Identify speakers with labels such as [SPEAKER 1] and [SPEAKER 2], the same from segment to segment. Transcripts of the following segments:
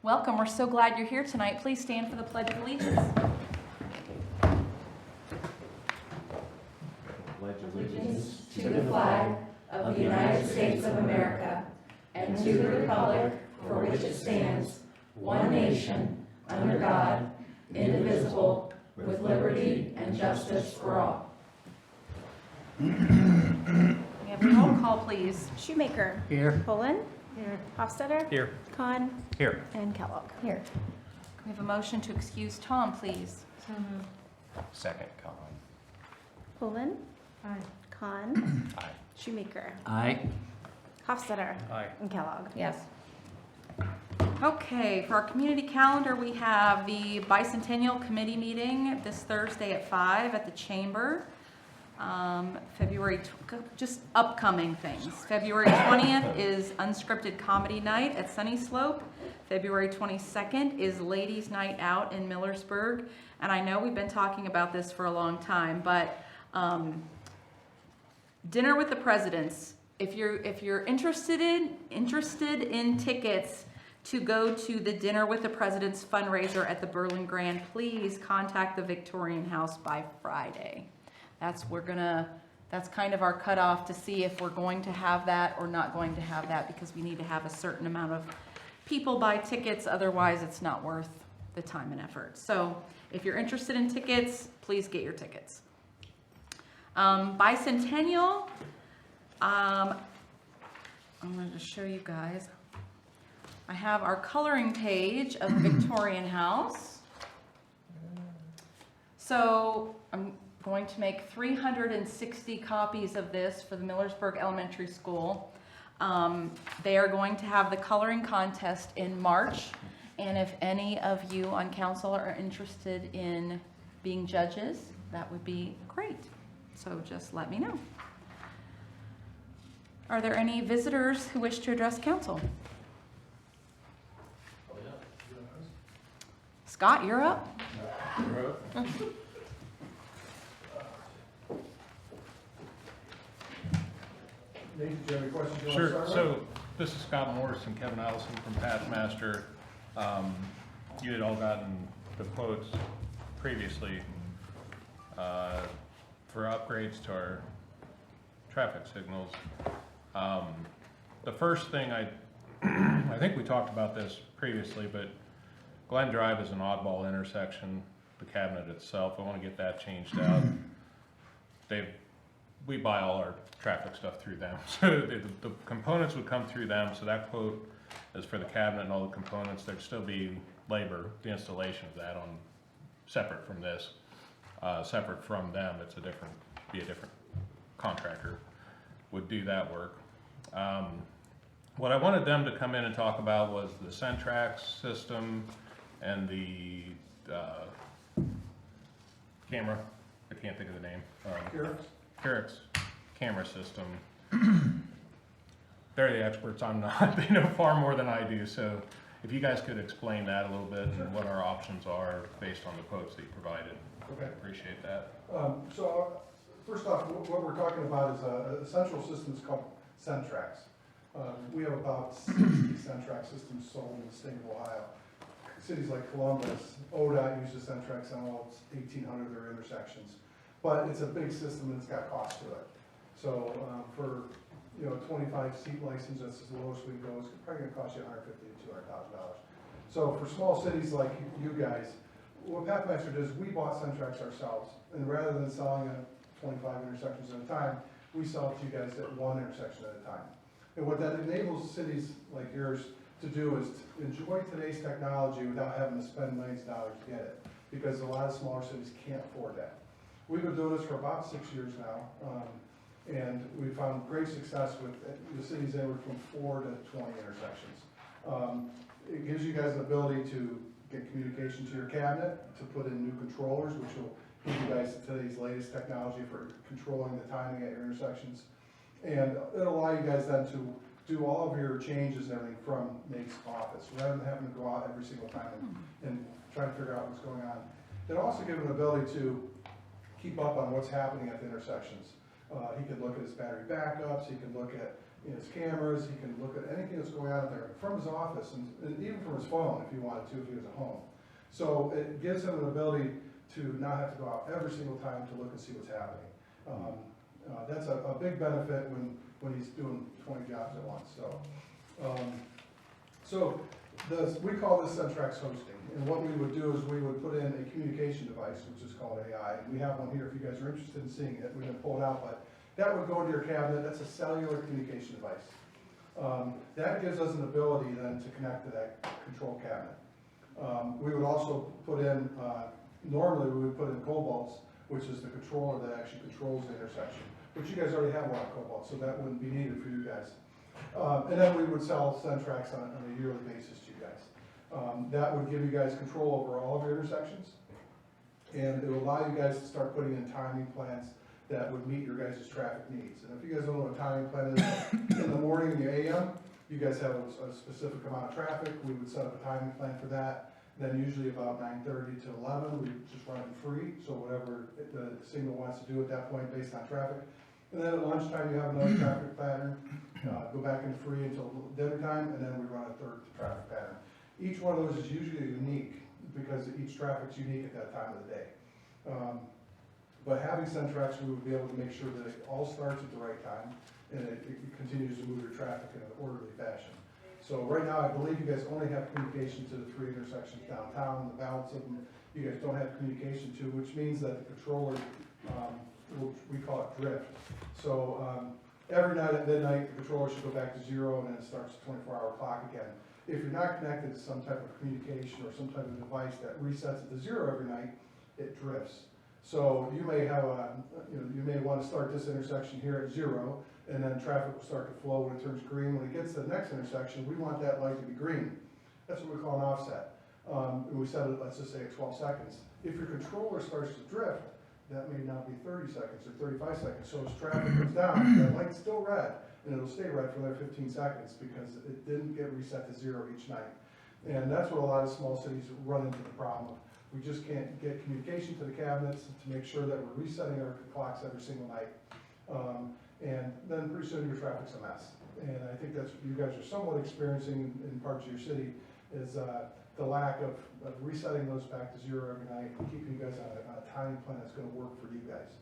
[SPEAKER 1] Welcome. We're so glad you're here tonight. Please stand for the Pledge of Allegiance.
[SPEAKER 2] Pledge allegiance to the flag of the United States of America and to the republic for which it stands, one nation, under God, indivisible, with liberty and justice for all.
[SPEAKER 1] We have a roll call, please.
[SPEAKER 3] Shoemaker.
[SPEAKER 4] Here.
[SPEAKER 3] Pullen. Here. Hofstadter.
[SPEAKER 4] Here.
[SPEAKER 3] Kahn.
[SPEAKER 4] Here.
[SPEAKER 3] And Kellogg.
[SPEAKER 2] Here.
[SPEAKER 1] We have a motion to excuse Tom, please.
[SPEAKER 4] Second, Colin.
[SPEAKER 3] Pullen. Aye. Kahn.
[SPEAKER 4] Aye.
[SPEAKER 3] Shoemaker.
[SPEAKER 4] Aye.
[SPEAKER 3] Hofstadter.
[SPEAKER 4] Aye.
[SPEAKER 3] And Kellogg.
[SPEAKER 2] Yes.
[SPEAKER 1] Okay, for our community calendar, we have the Bicentennial Committee meeting this Thursday at 5 at the Chamber. Just upcoming things. February 20th is Unscripted Comedy Night at Sunny Slope. February 22nd is Ladies Night Out in Millersburg. And I know we've been talking about this for a long time, but Dinner with the Presidents. If you're interested in tickets to go to the Dinner with the Presidents fundraiser at the Berlin Grand, please contact the Victorian House by Friday. That's kind of our cutoff to see if we're going to have that or not going to have that, because we need to have a certain amount of people buy tickets, otherwise it's not worth the time and effort. So if you're interested in tickets, please get your tickets. Bicentennial, I'm going to show you guys. I have our coloring page of the Victorian House. So I'm going to make 360 copies of this for the Millersburg Elementary School. They are going to have the coloring contest in March, and if any of you on council are interested in being judges, that would be great. So just let me know. Are there any visitors who wish to address council? Scott, you're up.
[SPEAKER 5] Nate, do you have any questions you want to
[SPEAKER 6] Sure.
[SPEAKER 5] start with?
[SPEAKER 6] So this is Scott Morris and Kevin Allison from Pathmaster. You had all gotten the quotes previously for upgrades to our traffic signals. The first thing I think we talked about this previously, but Glen Drive is an oddball intersection, the cabinet itself. I want to get that changed out. We buy all our traffic stuff through them. So the components would come through them. So that quote is for the cabinet and all the components. There'd still be labor, the installation of that on separate from this, separate from them. It's be a different contractor would do that work. What I wanted them to come in and talk about was the Centrax system and the camera. I can't think of the name. Carrick's camera system. They're the experts, I'm not. They know far more than I do. So if you guys could explain that a little bit and what our options are based on the quotes that you provided.
[SPEAKER 5] Okay.
[SPEAKER 6] I appreciate that.
[SPEAKER 5] So first off, what we're talking about is a central system is called Centrax. We have about 60 Centrax systems sold in the state of Ohio. Cities like Columbus, ODOT uses Centrax on all 1,800 of their intersections. But it's a big system and it's got cost to it. So for a 25-seat license, that's the lowest we go, it's probably going to cost you $150,000 to $200,000. So for small cities like you guys, what Pathmaster does, we bought Centrax ourselves, and rather than selling at 25 intersections at a time, we sell it to you guys at one intersection at a time. And what that enables cities like yours to do is to enjoy today's technology without having to spend millions of dollars to get it, because a lot of smaller cities can't afford that. We've been doing this for about 6 years now, and we've found great success with the cities anywhere from 4 to 20 intersections. It gives you guys the ability to get communication to your cabinet, to put in new controllers, which will give you guys today's latest technology for controlling the timing at your intersections. And it'll allow you guys then to do all of your changes and everything from Nate's office, rather than having to go out every single time and try to figure out what's going on. It'll also give him the ability to keep up on what's happening at the intersections. He could look at his battery backups, he could look at his cameras, he can look at anything that's going on in there from his office and even from his phone if he wanted to, if he was at home. So it gives him an ability to not have to go out every single time to look and see what's happening. That's a big benefit when he's doing 20 jobs at once. We call this Centrax hosting. And what we would do is we would put in a communication device, which is called AI. And we have one here if you guys are interested in seeing it. We can pull it out, but that would go into your cabinet. That's a cellular communication device. That gives us an ability then to connect to that control cabinet. We would also put in, normally we would put in Cobalts, which is the controller that actually controls the intersection. But you guys already have a lot of Cobalt, so that wouldn't be needed for you guys. And then we would sell Centrax on a yearly basis to you guys. That would give you guys control over all of your intersections. And it will allow you guys to start putting in timing plans that would meet your guys' traffic needs. And if you guys don't know what a timing plan is, in the morning in the AM, you guys have a specific amount of traffic. We would set up a timing plan for that. Then usually about 9:30 to 11, we just run it free. So whatever the signal wants to do at that point based on traffic. And then at lunchtime, you have another traffic pattern, go back into free until dinner time, and then we run a third traffic pattern. Each one of those is usually unique because each traffic's unique at that time of the day. But having Centrax, we would be able to make sure that it all starts at the right time and it continues to move your traffic in an orderly fashion. So right now, I believe you guys only have communication to the 3 intersections downtown. The balance of them, you guys don't have communication to, which means that the controller, we call it drift. So every night at midnight, the controller should go back to 0 and then it starts a 24-hour clock again. If you're not connected to some type of communication or some type of device that resets it to 0 every night, it drifts. So you may have you may want to start this intersection here at 0, and then traffic will start to flow when it turns green. When it gets to the next intersection, we want that light to be green. That's what we call an offset. And we set it, let's just say, at 12 seconds. If your controller starts to drift, that may not be 30 seconds or 35 seconds. So as traffic comes down, that light's still red, and it'll stay red for another 15 seconds because it didn't get reset to 0 each night. And that's what a lot of small cities run into the problem of. We just can't get communication to the cabinets to make sure that we're resetting our clocks every single night. And then pretty soon your traffic's a mess. And I think that's what you guys are somewhat experiencing in parts of your city is the lack of resetting those back to 0 every night and keeping you guys on a timing plan that's going to work for you guys.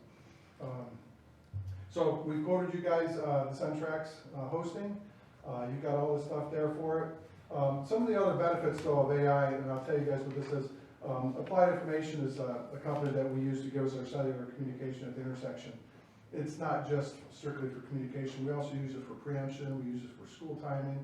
[SPEAKER 5] So we quoted you guys the Centrax hosting. You got all the stuff there for it. Some of the other benefits though of AI, and I'll tell you guys what this is. Applied Information is a company that we use to give us our cellular communication at the intersection. It's not just strictly for communication. We also use it for preemption. We use it for school timing.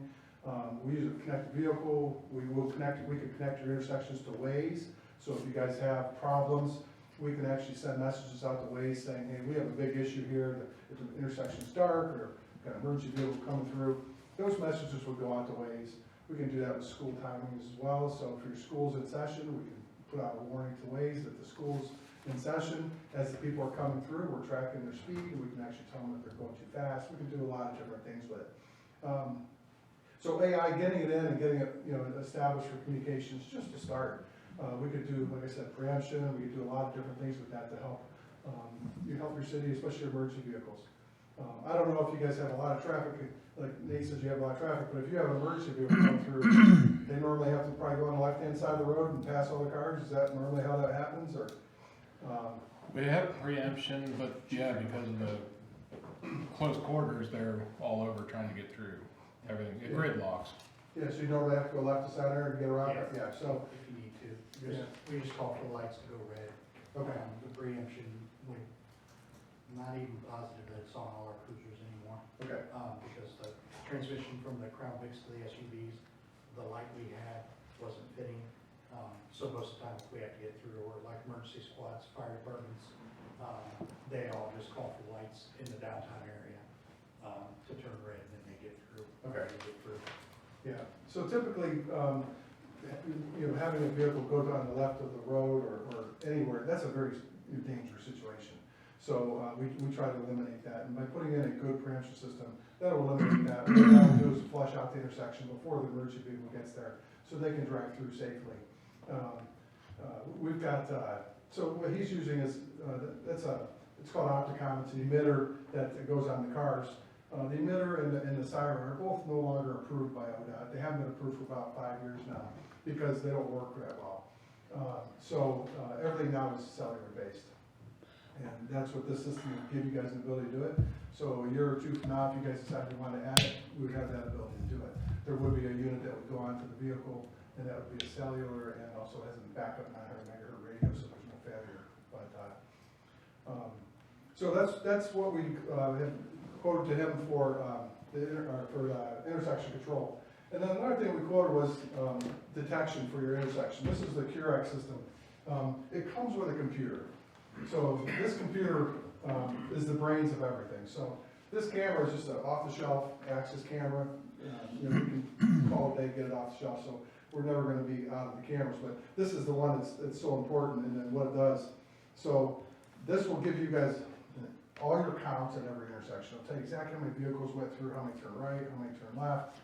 [SPEAKER 5] We use it to connect the vehicle. We can connect your intersections to Waze. So if you guys have problems, we can actually send messages out to Waze saying, hey, we have a big issue here. If the intersection's dark or got an emergency vehicle coming through, those messages will go out to Waze. We can do that with school timings as well. So if your school's in session, we can put out a warning to Waze that the school's in session. As the people are coming through, we're tracking their speed, and we can actually tell them if they're going too fast. We can do a lot of different things with it. So AI, getting it in and getting it established for communication is just a start. We could do, like I said, preemption. We could do a lot of different things with that to help help your city, especially emergency vehicles. I don't know if you guys have a lot of traffic. Like Nate says, you have a lot of traffic, but if you have an emergency vehicle come through, they normally have to probably go on the left-hand side of the road and pass all the cars. Is that normally how that happens, or?
[SPEAKER 6] We have preemption, but yeah, because of the close quarters, they're all over trying to get through everything. It gridlocks.
[SPEAKER 5] Yeah, so you normally have to go left to center and get around it? Yeah, so,
[SPEAKER 7] If you need to.
[SPEAKER 5] Yeah.
[SPEAKER 7] We just call for the lights to go red.
[SPEAKER 5] okay,
[SPEAKER 7] The preemption, we're not even positive that it's on all our cruisers anymore.
[SPEAKER 5] okay,
[SPEAKER 7] Because the transition from the Crown Vics to the SUVs, the light we had wasn't fitting. So most of the time if we have to get through, or like emergency squads, fire departments, they all just call for lights in the downtown area to turn red, and then they get through.
[SPEAKER 5] Okay.
[SPEAKER 7] They get through.
[SPEAKER 5] yeah. So typically, having a vehicle go down the left of the road or anywhere, that's a very dangerous situation. So we try to eliminate that, and by putting in a good preemption system, that'll eliminate that. What that'll do is flush out the intersection before the emergency vehicle gets there, so they can drive through safely. We've got, so what he's using is, it's called Opticom. It's an emitter that goes on the cars. The emitter and the siren are both no longer approved by ODOT. They haven't been approved for about 5 years now because they don't work that well. Everything now is cellular based. And that's what this system will give you guys the ability to do it. So a year or two from now, if you guys decide you want to add it, we would have that ability to do it. There would be a unit that would go onto the vehicle, and that would be a cellular and also has a backup 900 megahertz radio, so there's no failure. So that's what we have quoted to him for intersection control. And then another thing we quoted was detection for your intersection. This is the CureX system. It comes with a computer. So this computer is the brains of everything. So this camera is just an off-the-shelf access camera. You can call it, get it off the shelf. So we're never going to be out of the cameras. But this is the one that's so important, and then what it does. So this will give you guys all your counts at every intersection. It'll tell you exactly how many vehicles went through, how many turn right, how many turn left.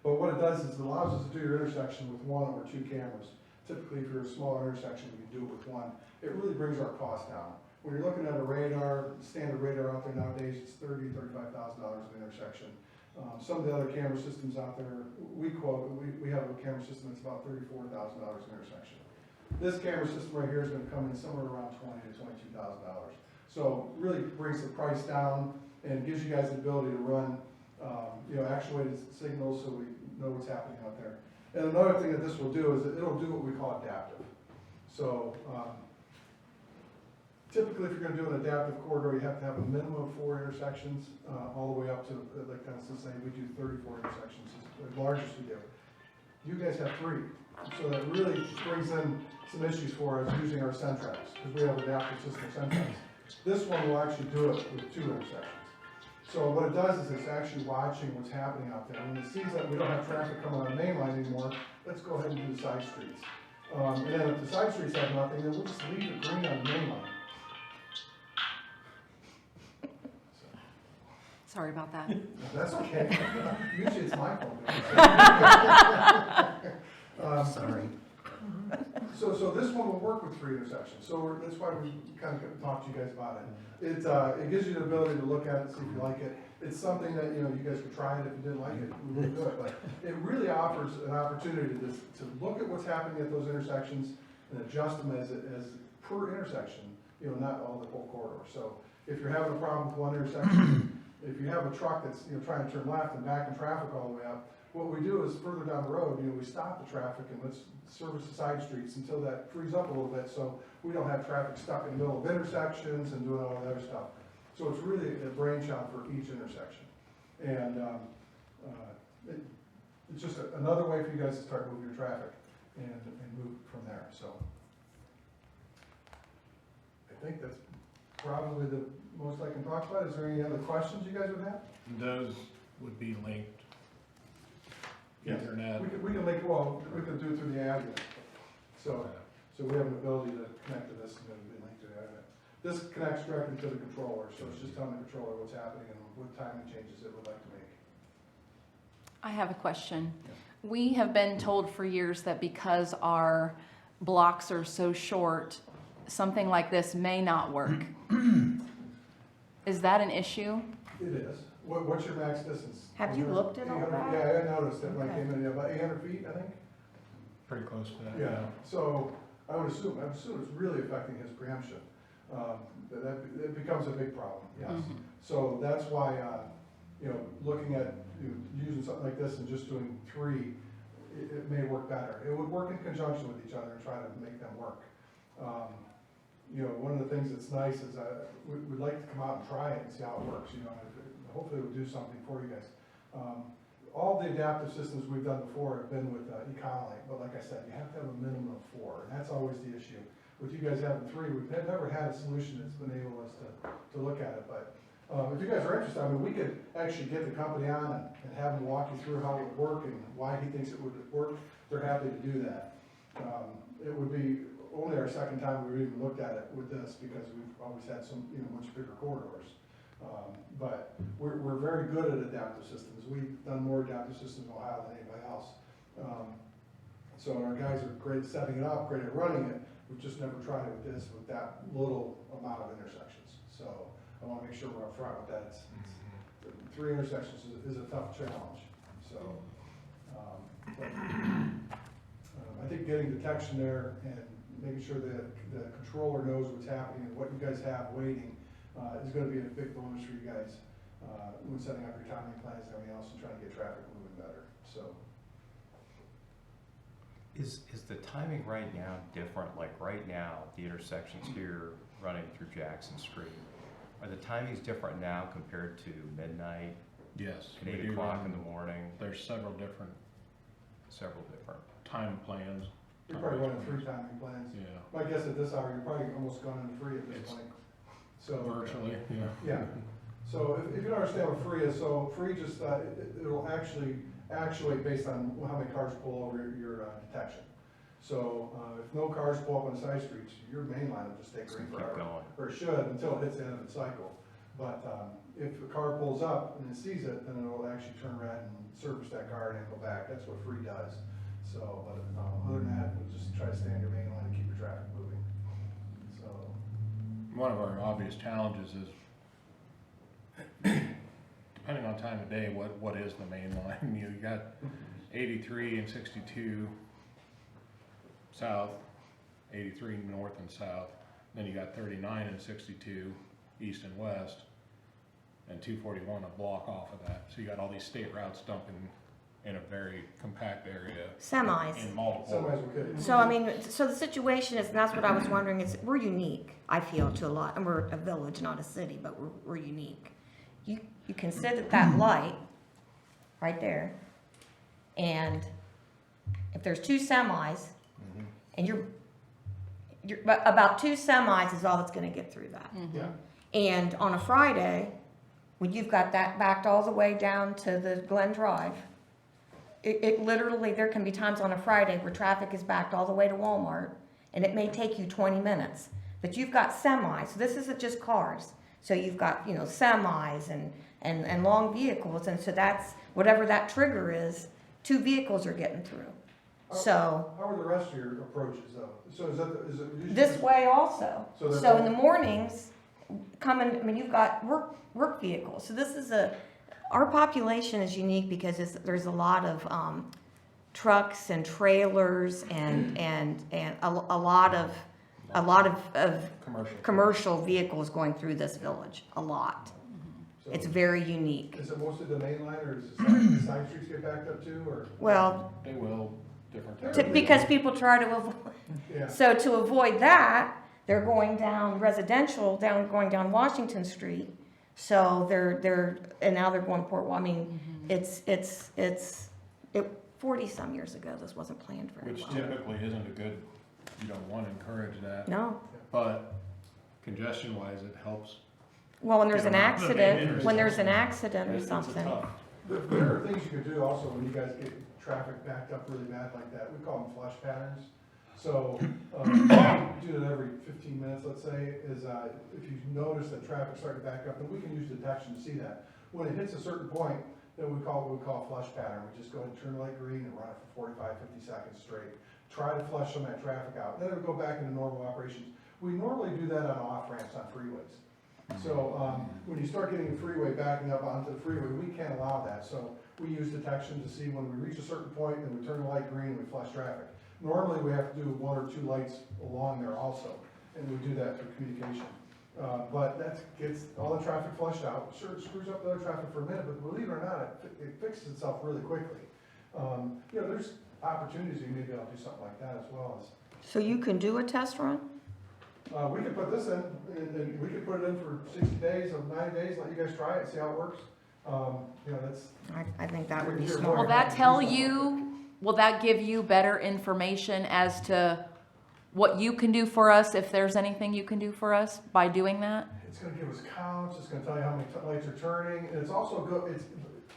[SPEAKER 5] But what it does is it allows us to do your intersection with 1 or 2 cameras. Typically, if you're a smaller intersection, we can do it with 1. It really brings our cost down. When you're looking at a radar, standard radar out there nowadays, it's $30,000, $35,000 an intersection. Some of the other camera systems out there, we have a camera system that's about $34,000 an intersection. This camera system right here is going to come in somewhere around $20,000 to $22,000. So really brings the price down and gives you guys the ability to run actuated signals so we know what's happening out there. And another thing that this will do is that it'll do what we call adaptive. So typically if you're going to do an adaptive corridor, you have to have a minimum of 4 intersections all the way up to, like let's say we do 34 intersections, is the largest we do. You guys have 3. So that really brings in some issues for us using our Centrax, because we have adaptive system Centrax. This one will actually do it with 2 intersections. So what it does is it's actually watching what's happening out there. When it sees that we don't have traffic coming on the main line anymore, let's go ahead and do the side streets. And then if the side streets have nothing, then we'll just leave it green on the main line.
[SPEAKER 1] Sorry about that.
[SPEAKER 5] That's okay. Usually it's my fault.
[SPEAKER 4] Sorry.
[SPEAKER 5] So this one will work with 3 intersections. So that's why we kind of talked to you guys about it. It gives you the ability to look at it, see if you like it. It's something that you guys could try it. If you didn't like it, we wouldn't do it. But it really offers an opportunity to look at what's happening at those intersections and adjust them as per intersection. Not all the whole corridor. So if you're having a problem with one intersection, if you have a truck that's trying to turn left and backing traffic all the way up, what we do is further down the road, we stop the traffic and let's service the side streets until that frees up a little bit, so we don't have traffic stuck in the middle of intersections and doing all that other stuff. So it's really a brainchild for each intersection. And it's just another way for you guys to start moving your traffic and move from there. So I think that's probably the most I can talk about. Is there any other questions you guys would have?
[SPEAKER 6] Those would be linked.
[SPEAKER 5] Yes.
[SPEAKER 6] Internet.
[SPEAKER 5] We can link, we can do it through the admin. So we have an ability to connect to this and then be linked to the admin. This connects directly to the controller, so it's just telling the controller what's happening and what timing changes it would like to make.
[SPEAKER 1] I have a question. We have been told for years that because our blocks are so short, something like this may not work. Is that an issue?
[SPEAKER 5] It is. What's your max distance?
[SPEAKER 3] Have you looked at all
[SPEAKER 5] 800
[SPEAKER 3] that?
[SPEAKER 5] Yeah, I noticed that when I
[SPEAKER 3] Okay.
[SPEAKER 5] came in, about 800 feet, I think.
[SPEAKER 6] Pretty close to that.
[SPEAKER 5] Yeah, so I would assume it's really affecting his preemption. That it becomes a big problem, yes.
[SPEAKER 1] Mhm.
[SPEAKER 5] So that's why, looking at using something like this and just doing 3, it may work better. It would work in conjunction with each other and try to make them work. One of the things that's nice is we'd like to come out and try it and see how it works. Hopefully it would do something for you guys. All the adaptive systems we've done before have been with Econolite, but like I said, you have to have a minimum of 4, and that's always the issue. With you guys having 3, we've never had a solution that's been able us to look at it. But if you guys are interested, we could actually get the company on and have them walk you through how it would work and why he thinks it would work. They're happy to do that. It would be only our second time we've even looked at it with this because we've always had some much bigger corridors. But we're very good at adaptive systems. We've done more adaptive systems in Ohio than anybody else. So our guys are great at setting it up, great at running it. We've just never tried it with this, with that little amount of intersections. So I wanna make sure we're upfront with that. Three intersections is a tough challenge, so. But, I think getting detection there and making sure that the controller knows what's happening and what you guys have waiting, is gonna be a big bonus for you guys, when setting up your timing plans and everything else and trying to get traffic moving better, so.
[SPEAKER 4] Is the timing right now different? Like right now, the intersections here running through Jackson Street, are the timings different now compared to midnight
[SPEAKER 6] Yes.
[SPEAKER 4] and
[SPEAKER 6] we
[SPEAKER 4] 8
[SPEAKER 6] do
[SPEAKER 4] o'clock
[SPEAKER 6] run-
[SPEAKER 4] in the morning?
[SPEAKER 6] There's several different time plans.
[SPEAKER 5] You're probably running 3 timing plans.
[SPEAKER 6] Yeah,
[SPEAKER 5] My guess at this hour, you're probably almost gone into free at this
[SPEAKER 6] It's-
[SPEAKER 5] point. So.
[SPEAKER 6] virtually, yeah.
[SPEAKER 5] Yeah, so if you don't understand what free is, so free just, it'll actually actuate based on how many cars pull over your detection. So, if no cars pull up on side streets, your main line will just take
[SPEAKER 4] So
[SPEAKER 5] green
[SPEAKER 4] keep
[SPEAKER 5] forever.
[SPEAKER 4] going.
[SPEAKER 5] Or it should, until it hits the end of its cycle. But, if a car pulls up and it sees it, then it'll actually turn red and service that car and then go back, that's what free does. So, but, other than that, we'll just try to stay on your main line and keep your traffic moving, so.
[SPEAKER 6] One of our obvious challenges is, depending on time of day, what is the main line? You got 83 and 62 south, 83 north and south, then you got 39 and 62 east and west, and 241 a block off of that. So you got all these state routes dumping in a very compact area
[SPEAKER 3] Semis.
[SPEAKER 6] in multiple.
[SPEAKER 5] Sometimes we could.
[SPEAKER 3] So, I mean, so the situation is, and that's what I was wondering, is we're unique, I feel, to a lot, and we're a village, not a city, but we're unique. You can sit at that light, right there, and if there's 2 semis, and you're, but about 2 semis is all that's gonna get through that.
[SPEAKER 5] Yeah,
[SPEAKER 3] And on a Friday, when you've got that backed all the way down to the Glen Drive, it literally, there can be times on a Friday where traffic is backed all the way to Walmart, and it may take you 20 minutes. But you've got semis, so this isn't just cars. So you've got, you know, semis and long vehicles, and so that's, whatever that trigger is, 2 vehicles are getting through. So,
[SPEAKER 5] how are the rest of your approaches though? So is it usually?
[SPEAKER 3] this way also.
[SPEAKER 5] So they're
[SPEAKER 3] So in
[SPEAKER 5] both-
[SPEAKER 3] the mornings, coming, I mean, you've got work vehicles. So this is our population is unique because there's a lot of trucks and trailers and a lot of
[SPEAKER 6] Commercial.
[SPEAKER 3] commercial vehicles going through this village, a lot.
[SPEAKER 5] So
[SPEAKER 3] It's very unique.
[SPEAKER 5] is it mostly the main line or is it side streets get backed up too, or?
[SPEAKER 3] Well,
[SPEAKER 6] They will, different times.
[SPEAKER 3] because people try to avoid,
[SPEAKER 5] Yeah,
[SPEAKER 3] so to avoid that, they're going down residential, going down Washington Street. So and now they're going Port, I mean, it's 40-some years ago, this wasn't planned very
[SPEAKER 6] Which
[SPEAKER 3] well.
[SPEAKER 6] typically isn't a good, you don't want to encourage that,
[SPEAKER 3] No,
[SPEAKER 6] but congestion wise, it helps.
[SPEAKER 3] well, when there's an
[SPEAKER 6] Yeah,
[SPEAKER 3] accident, when there's an accident or
[SPEAKER 6] It's a
[SPEAKER 3] something.
[SPEAKER 6] tough-
[SPEAKER 5] there are things you could do also when you guys get traffic backed up really bad like that. We call them flush patterns. So, do that every 15 minutes, let's say, is if you notice that traffic's starting to back up, and we can use detection to see that. When it hits a certain point, then we call what we call a flush pattern. We just go ahead and turn the light green and run it for 45, 50 seconds straight. Try to flush some of that traffic out. Then it would go back into normal operations. We normally do that on off ramps on freeways. So, when you start getting the freeway backing up onto the freeway, we can't allow that. So we use detection to see when we reach a certain point, then we turn the light green and we flush traffic. Normally, we have to do 1 or 2 lights along there also, and we do that through communication. But that gets all the traffic flushed out. Sure, it screws up the other traffic for a minute, but believe it or not, it fixes itself really quickly. You know, there's opportunities, you may be able to do something like that as well as.
[SPEAKER 3] So you can do a test run?
[SPEAKER 5] We could put this in, and we could put it in for 60 days or 90 days, let you guys try it, see how it works. You know, that's.
[SPEAKER 3] I think that would be
[SPEAKER 5] Sure.
[SPEAKER 3] smart.
[SPEAKER 1] Will that tell you, will that give you better information as to what you can do for us, if there's anything you can do for us by doing that?
[SPEAKER 5] It's gonna give us counts, it's gonna tell you how many lights are turning, and it's also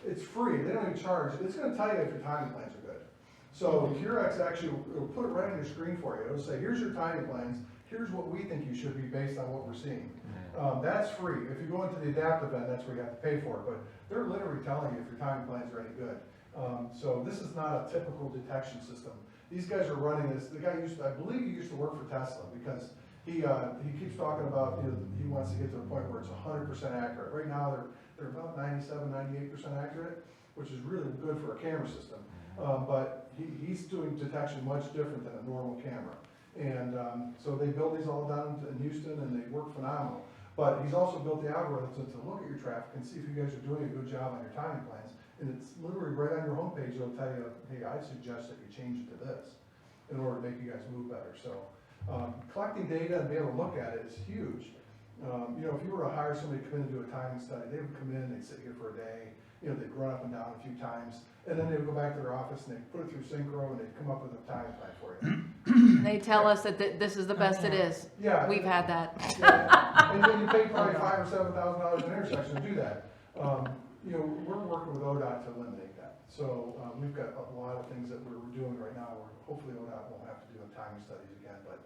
[SPEAKER 5] it's free, they don't even charge, it's gonna tell you if your timing plans are good. So the Curex actually, it'll put it right on your screen for you, it'll say, here's your timing plans, here's what we think you should be based on what we're seeing. That's free, if you go into the adaptive end, that's where you have to pay for it, but they're literally telling you if your timing plans are any good. So this is not a typical detection system. These guys are running this, the guy I believe he used to work for Tesla, because He keeps talking about, he wants to get to the point where it's 100% accurate. Right now, they're about 97, 98% accurate, which is really good for a camera system. But he's doing detection much different than a normal camera. And so they build these all down in Houston, and they work phenomenal. But he's also built the algorithms to look at your traffic and see if you guys are doing a good job on your timing plans. And it's literally right on your homepage, it'll tell you, hey, I suggest that you change it to this in order to make you guys move better. So collecting data and being able to look at it is huge. If you were to hire somebody to come in and do a timing study, they would come in, they'd sit here for a day, they'd run up and down a few times, and then they would go back to their office and they'd put it through Synchro and they'd come up with a timing plan for you.
[SPEAKER 1] They tell us that this is the best it is.
[SPEAKER 5] Yeah.
[SPEAKER 1] We've had that.
[SPEAKER 5] Yeah. And then you pay probably $5,000 or $7,000 an intersection to do that. We're working with ODOT to eliminate that. So we've got a lot of things that we're doing right now where hopefully ODOT won't have to do timing studies again. But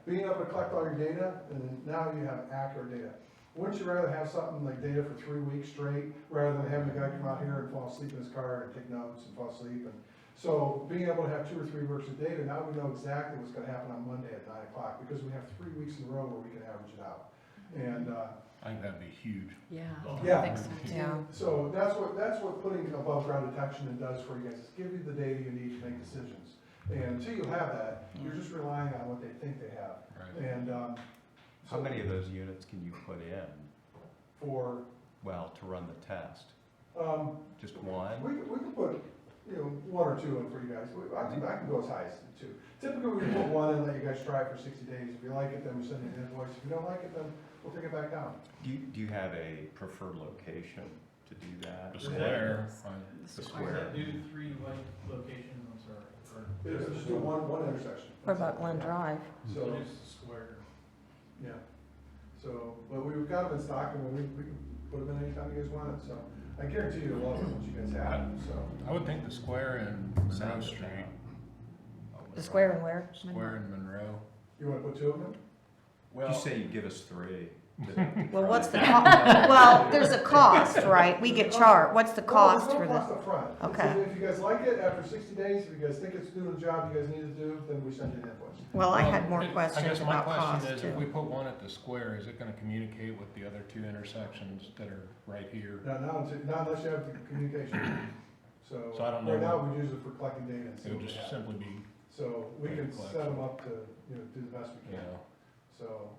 [SPEAKER 5] being able to collect all your data, and then now you have accurate data. Wouldn't you rather have something like data for 3 weeks straight, rather than having a guy come out here and fall asleep in his car and take notes and fall asleep? And so being able to have 2 or 3 weeks of data, now we know exactly what's going to happen on Monday at 9 o'clock, because we have 3 weeks in a row where we can average it out. And
[SPEAKER 6] I think that'd be huge.
[SPEAKER 1] Yeah.
[SPEAKER 5] Yeah.
[SPEAKER 1] I think so too.
[SPEAKER 3] Yeah.
[SPEAKER 5] so that's what putting above ground detection in does for you guys. It's give you the data you need to make decisions. And until you have that, you're just relying on what they think they have.
[SPEAKER 6] Right.
[SPEAKER 5] And
[SPEAKER 4] How many of those units can you put in,
[SPEAKER 5] for
[SPEAKER 4] to run the test? Just
[SPEAKER 5] we
[SPEAKER 4] one?
[SPEAKER 5] can put 1 or 2 in for you guys. I can go as high as 2. Typically, we put 1 in and let you guys try it for 60 days. If you like it, then we send you an invoice. If you don't like it, then we'll take it back down.
[SPEAKER 4] Do you have a preferred location to do that?
[SPEAKER 6] The square,
[SPEAKER 4] The square.
[SPEAKER 8] Do 3 like locations, I'm sorry,
[SPEAKER 5] Just do one intersection.
[SPEAKER 3] What about Glen Drive?
[SPEAKER 5] So,
[SPEAKER 8] just square.
[SPEAKER 5] yeah. So, but we've got them in stock, and we can put them in anytime you guys want it. So I guarantee you'll love it once you guys have it. So.
[SPEAKER 6] I would think the square in Monroe Street,
[SPEAKER 3] The square and where?
[SPEAKER 6] square in Monroe.
[SPEAKER 5] You want to put 2 of them?
[SPEAKER 4] You say you give us 3.
[SPEAKER 3] Well, what's the well, there's a cost, right? We get charged. What's the cost for
[SPEAKER 5] No, there's no
[SPEAKER 3] the?
[SPEAKER 5] cost up front.
[SPEAKER 3] Okay.
[SPEAKER 5] If you guys like it, after 60 days, if you guys think it's doing the job you guys need to do, then we send you an invoice.
[SPEAKER 3] Well, I had more
[SPEAKER 6] I
[SPEAKER 3] questions
[SPEAKER 6] guess my
[SPEAKER 3] about cost
[SPEAKER 6] question is, if we
[SPEAKER 3] too.
[SPEAKER 6] put one at the square, is it gonna communicate with the other 2 intersections that are right here?
[SPEAKER 5] Not unless you have the communication. So
[SPEAKER 6] So I don't know
[SPEAKER 5] right now,
[SPEAKER 6] what-
[SPEAKER 5] we use it for collecting data and see
[SPEAKER 6] It would
[SPEAKER 5] what we
[SPEAKER 6] just
[SPEAKER 5] have.
[SPEAKER 6] simply be,
[SPEAKER 5] So we can
[SPEAKER 6] Data
[SPEAKER 5] set them up to, do the best we
[SPEAKER 6] you
[SPEAKER 5] can.
[SPEAKER 6] know,
[SPEAKER 5] So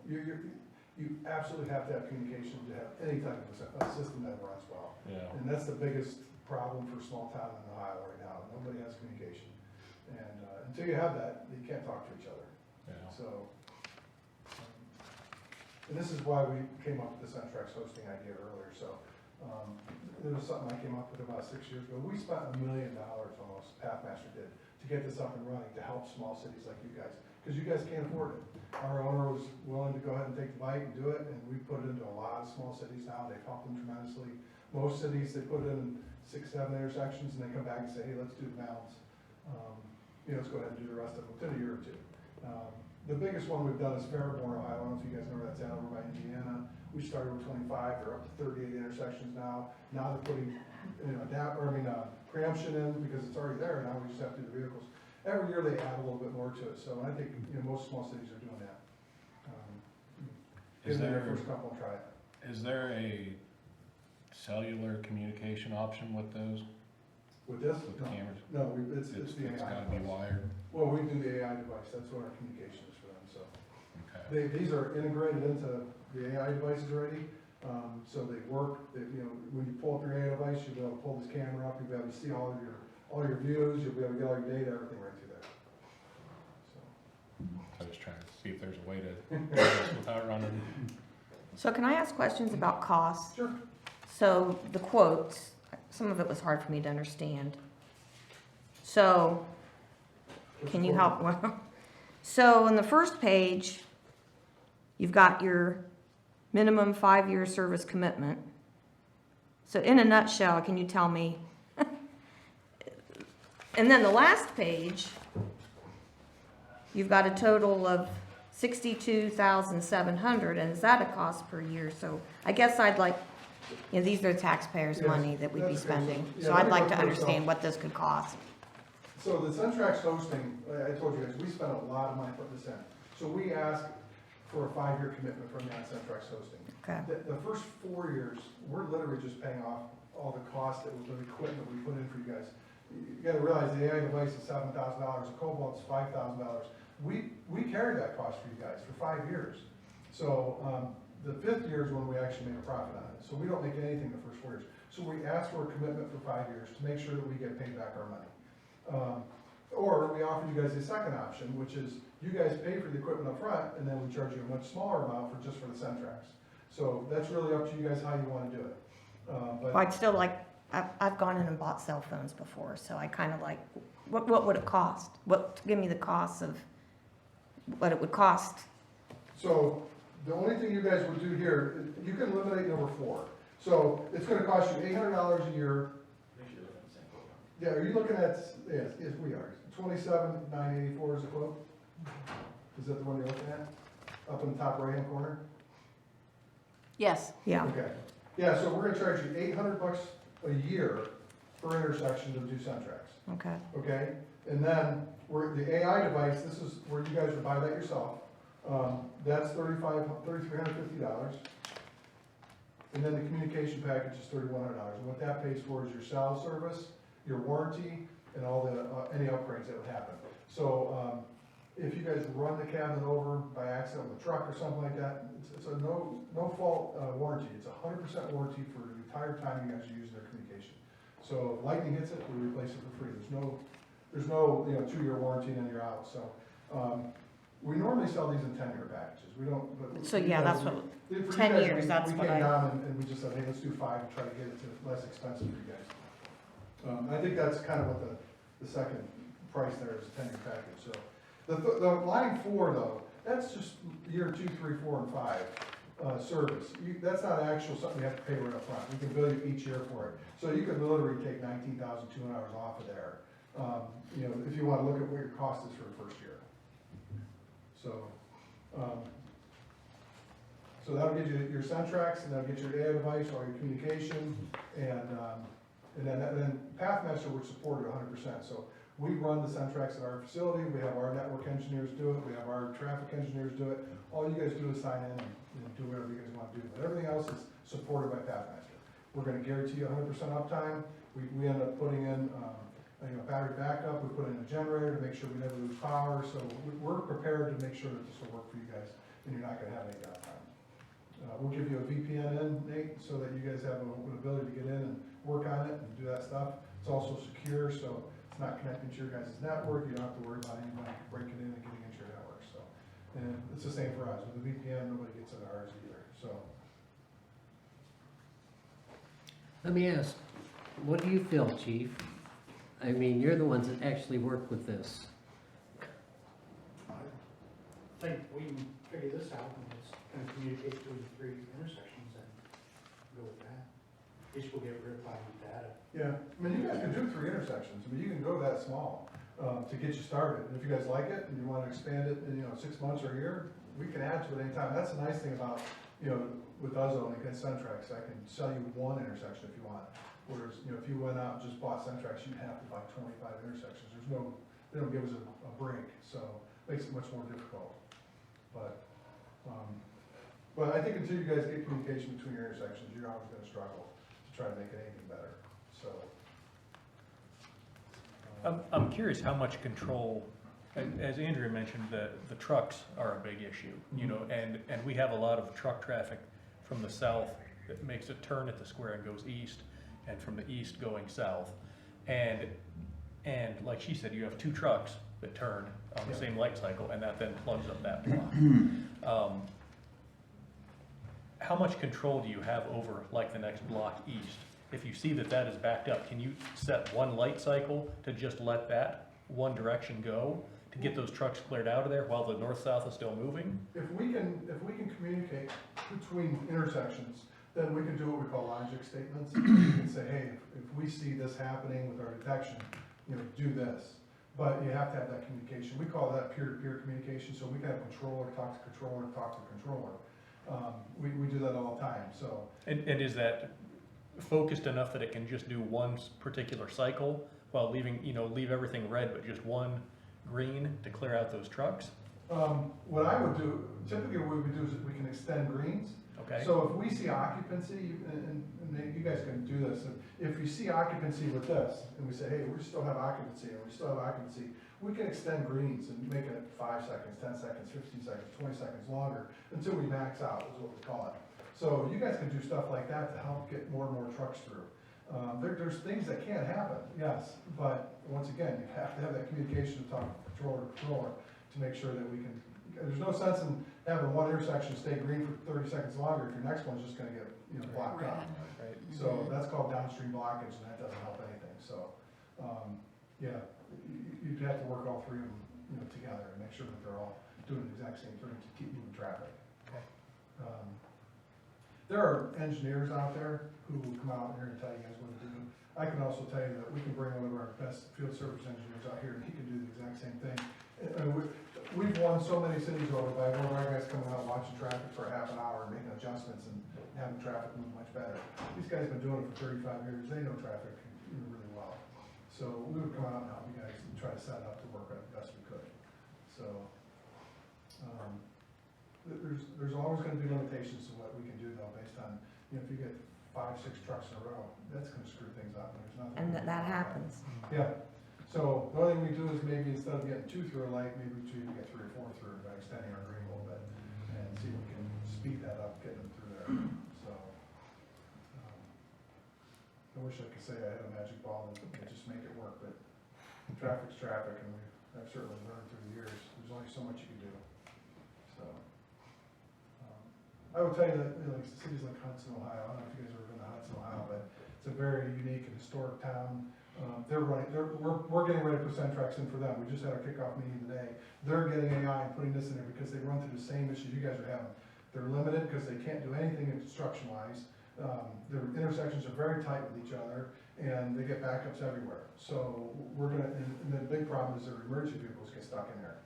[SPEAKER 5] you absolutely have to have communication to have any type of a system that runs well. And that's the biggest problem for a small town in Ohio right now. Nobody has communication. And until you have that, you can't talk to each other.
[SPEAKER 6] yeah.
[SPEAKER 5] So, and this is why we came up with the Centrex hosting idea earlier. So it was something I came up with about 6 years ago. We spent $1 million almost, Pathmaster did, to get this up and running, to help small cities like you guys, because you guys can't afford it. Our owner was willing to go ahead and take the bite and do it, and we put it into a lot of small cities now. They've helped them tremendously. Most cities, they put it in 6, 7 intersections, and they come back and say, hey, let's do the balance. Let's go ahead and do the rest of them within a year or 2. The biggest one we've done is Fairborn, Ohio. I don't know if you guys know where that's at, over by Indiana. We started with 25, they're up to 38 intersections now. Now they're putting, preemption in because it's already there. Now we just have to do the vehicles. Every year they add a little bit more to it. So I think, most small cities are doing that.
[SPEAKER 6] Is
[SPEAKER 5] Get in
[SPEAKER 6] there-
[SPEAKER 5] first couple and try it.
[SPEAKER 6] Is there a cellular communication option with those,
[SPEAKER 5] With this?
[SPEAKER 6] with the cameras?
[SPEAKER 5] No, it's the
[SPEAKER 6] It's
[SPEAKER 5] AI
[SPEAKER 6] gotta be
[SPEAKER 5] device.
[SPEAKER 6] wired,
[SPEAKER 5] Well, we do the AI device. That's what our communication is for them, so.
[SPEAKER 6] okay.
[SPEAKER 5] These are integrated into the AI devices already, so they work. When you pull up your AI device, you'll be able to pull this camera up, you'll be able to see all your views, you'll be able to get all your data, everything right through there. So,
[SPEAKER 6] I was trying to see if there's a way to do this without running.
[SPEAKER 3] So can I ask questions about cost?
[SPEAKER 5] Sure.
[SPEAKER 3] So the quotes, some of it was hard for me to understand. So can you help? So on the first page, you've got your minimum 5-year service commitment. So in a nutshell, can you tell me? And then the last page, you've got a total of 62,700, and is that a cost per year? So I guess I'd like, these are taxpayers'
[SPEAKER 5] Yes,
[SPEAKER 3] money that we'd be
[SPEAKER 5] that's okay.
[SPEAKER 3] spending.
[SPEAKER 5] Yeah,
[SPEAKER 3] So
[SPEAKER 5] let
[SPEAKER 3] I'd
[SPEAKER 5] me
[SPEAKER 3] like
[SPEAKER 5] go
[SPEAKER 3] to
[SPEAKER 5] first
[SPEAKER 3] understand
[SPEAKER 5] off.
[SPEAKER 3] what this could cost.
[SPEAKER 5] So the Centrex hosting, I told you guys, we spent a lot of money putting this in. So we ask for a 5-year commitment from Yon Centrex Hosting.
[SPEAKER 3] Okay.
[SPEAKER 5] The first 4 years, we're literally just paying off all the cost that the equipment we put in for you guys. You gotta realize the AI device is $7,000, the Cobalt's $5,000. We carry that cost for you guys for 5 years. So, the 5th year is when we actually make a profit on it. So we don't make anything the first 4 years. So we ask for a commitment for 5 years to make sure that we get paid back our money. Or we offer you guys a second option, which is you guys pay for the equipment up front, and then we charge you a much smaller amount for just for the Centrex. So that's really up to you guys how you wanna do it.
[SPEAKER 3] Well, I'd still like, I've gone in and bought cell phones before, so I kind of like, what would it cost? Give me the cost of what it would cost.
[SPEAKER 5] So the only thing you guys would do here, you can eliminate number 4. So it's gonna cost you $800 a year.
[SPEAKER 8] Make sure they're in the same quote.
[SPEAKER 5] Yeah, are you looking at, yes, we are. 27,984 is the quote? Is that the one you're looking at? Up in the top right-hand corner?
[SPEAKER 1] Yes.
[SPEAKER 3] Yeah,
[SPEAKER 5] Okay. Yeah, so we're gonna charge you $800 a year per intersection to do Centrex,
[SPEAKER 3] okay.
[SPEAKER 5] okay? And then, the AI device, this is where you guys would buy that yourself. That's $3,350. And then the communication package is $3,100. And what that pays for is your cell service, your warranty, and all the, any upgrades that would happen. So, if you guys run the cabinet over by accident with a truck or something like that, it's a no fault warranty. It's 100% warranty for the entire time you guys are using their communication. So if lightning hits it, we replace it for free. There's no 2-year warranty and then you're out. So we normally sell these in 10-year packages. We don't. But
[SPEAKER 3] So yeah, that's what,
[SPEAKER 5] for you
[SPEAKER 3] 10
[SPEAKER 5] guys,
[SPEAKER 3] years, that's
[SPEAKER 5] we
[SPEAKER 3] what
[SPEAKER 5] came
[SPEAKER 3] I-
[SPEAKER 5] down and we just said, hey, let's do 5 and try to get it to less expensive for you guys. I think that's kind of what the second price there is, a 10-year package. So the line 4 though, that's just year 2, 3, 4, and 5 service. That's not actual something you have to pay right up front. We can bill you each year for it. So you could literally take 19,200 hours off of there. If you want to look at what your cost is for the first year. So, so that'll get you your Centrex, and that'll get your AI device, all your communication, and then Pathmaster would support it 100%. So we run the Centrex at our facility. We have our network engineers do it. We have our traffic engineers do it. All you guys do is sign in and do whatever you guys want to do. But everything else is supported by Pathmaster. We're going to guarantee you 100% uptime. We end up putting in battery backup. We put in a generator to make sure we never lose power. So we're prepared to make sure that this will work for you guys, and you're not going to have any downtime. We'll give you a VPN in, Nate, so that you guys have an ability to get in and work on it and do that stuff. It's also secure, so it's not connecting to your guys' network. You don't have to worry about anybody breaking in and getting into your network. So, and it's the same for us. With the VPN, nobody gets into ours either. So,
[SPEAKER 9] Let me ask, what do you feel, Chief? I mean, you're the ones that actually work with this.
[SPEAKER 7] I think we can figure this out and just kind of communicate through the 3 intersections and go with that. At least we'll get real-time data.
[SPEAKER 5] yeah, I mean, you guys can do 3 intersections. I mean, you can go that small to get you started. And if you guys like it and you want to expand it in 6 months or a year, we can add to it anytime. That's the nice thing about with Ozone against Centrex. I can sell you 1 intersection if you want. Whereas if you went out and just bought Centrex, you'd have to buy 25 intersections. They don't give us a break, so it makes it much more difficult. But I think until you guys get communication between your intersections, you're always going to struggle to try to make it anything better. So.
[SPEAKER 6] I'm curious how much control, as Andrea mentioned, the trucks are a big issue, and we have a lot of truck traffic from the south that makes a turn at the square and goes east, and from the east going south. And like she said, you have 2 trucks that turn on the same light cycle, and that then plugs up that block. How much control do you have over like the next block east? If you see that is backed up, can you set one light cycle to just let that one direction go to get those trucks cleared out of there while the north-south is still moving?
[SPEAKER 5] If we can communicate between intersections, then we can do what we call logic statements. We can say, hey, if we see this happening with our detection, do this. But you have to have that communication. We call that peer-to-peer communication, so we can have controller talk to controller, talk to controller. We do that all the time, so.
[SPEAKER 6] And is that focused enough that it can just do one particular cycle while leave everything red but just one green to clear out those trucks?
[SPEAKER 5] What I would do, typically what we would do is we can extend greens.
[SPEAKER 6] Okay.
[SPEAKER 5] So if we see occupancy, and you guys can do this, if you see occupancy with this, and we say, hey, we still have occupancy, and we still have occupancy, we can extend greens and make it 5 seconds, 10 seconds, 15 seconds, 20 seconds longer, until we max out, is what we call it. So you guys can do stuff like that to help get more and more trucks through. There's things that can't happen, yes, but once again, you have to have that communication to talk controller to controller to make sure that we can, there's no sense in having one intersection stay green for 30 seconds longer if your next one's just gonna get, blocked out.
[SPEAKER 6] Right.
[SPEAKER 5] So that's called downstream blockage, and that doesn't help anything, so, yeah, you'd have to work all three of them, together and make sure that they're all doing the exact same thing to keep moving traffic.
[SPEAKER 6] Okay.
[SPEAKER 5] There are engineers out there who will come out here and tell you guys what to do. I can also tell you that we can bring one of our best field service engineers out here, and he can do the exact same thing. And we've won so many cities over by one of our guys coming out watching traffic for a half an hour and making adjustments and having traffic move much better. These guys have been doing it for 35 years, they know traffic really well. So we would come out and help you guys and try to set it up to work as best we could. So, there's always gonna be limitations to what we can do though, based on, if you get 5, 6 trucks in a row, that's gonna screw things up, and there's nothing.
[SPEAKER 3] And
[SPEAKER 5] we can do
[SPEAKER 3] that
[SPEAKER 5] about
[SPEAKER 3] happens.
[SPEAKER 5] Yeah, so the only thing we do is maybe instead of getting 2 through a light, maybe we try to get 3 or 4 through by extending our green a little bit, and see if we can speed that up, getting them through there, so. I wish I could say I had a magic ball that could just make it work, but traffic's traffic, and I've certainly learned through the years, there's only so much you can do, so. I would tell you that, like cities like Hudson, Ohio, I don't know if you guys have ever been to Hudson, Ohio, but it's a very unique and historic town. We're getting ready to put Centrex in for them, we just had our kickoff meeting today. They're getting AI and putting this in there because they run through the same issues you guys are having. They're limited because they can't do anything construction-wise. Their intersections are very tight with each other, and they get backups everywhere. So we're gonna, and the big problem is their emergency vehicles get stuck in there.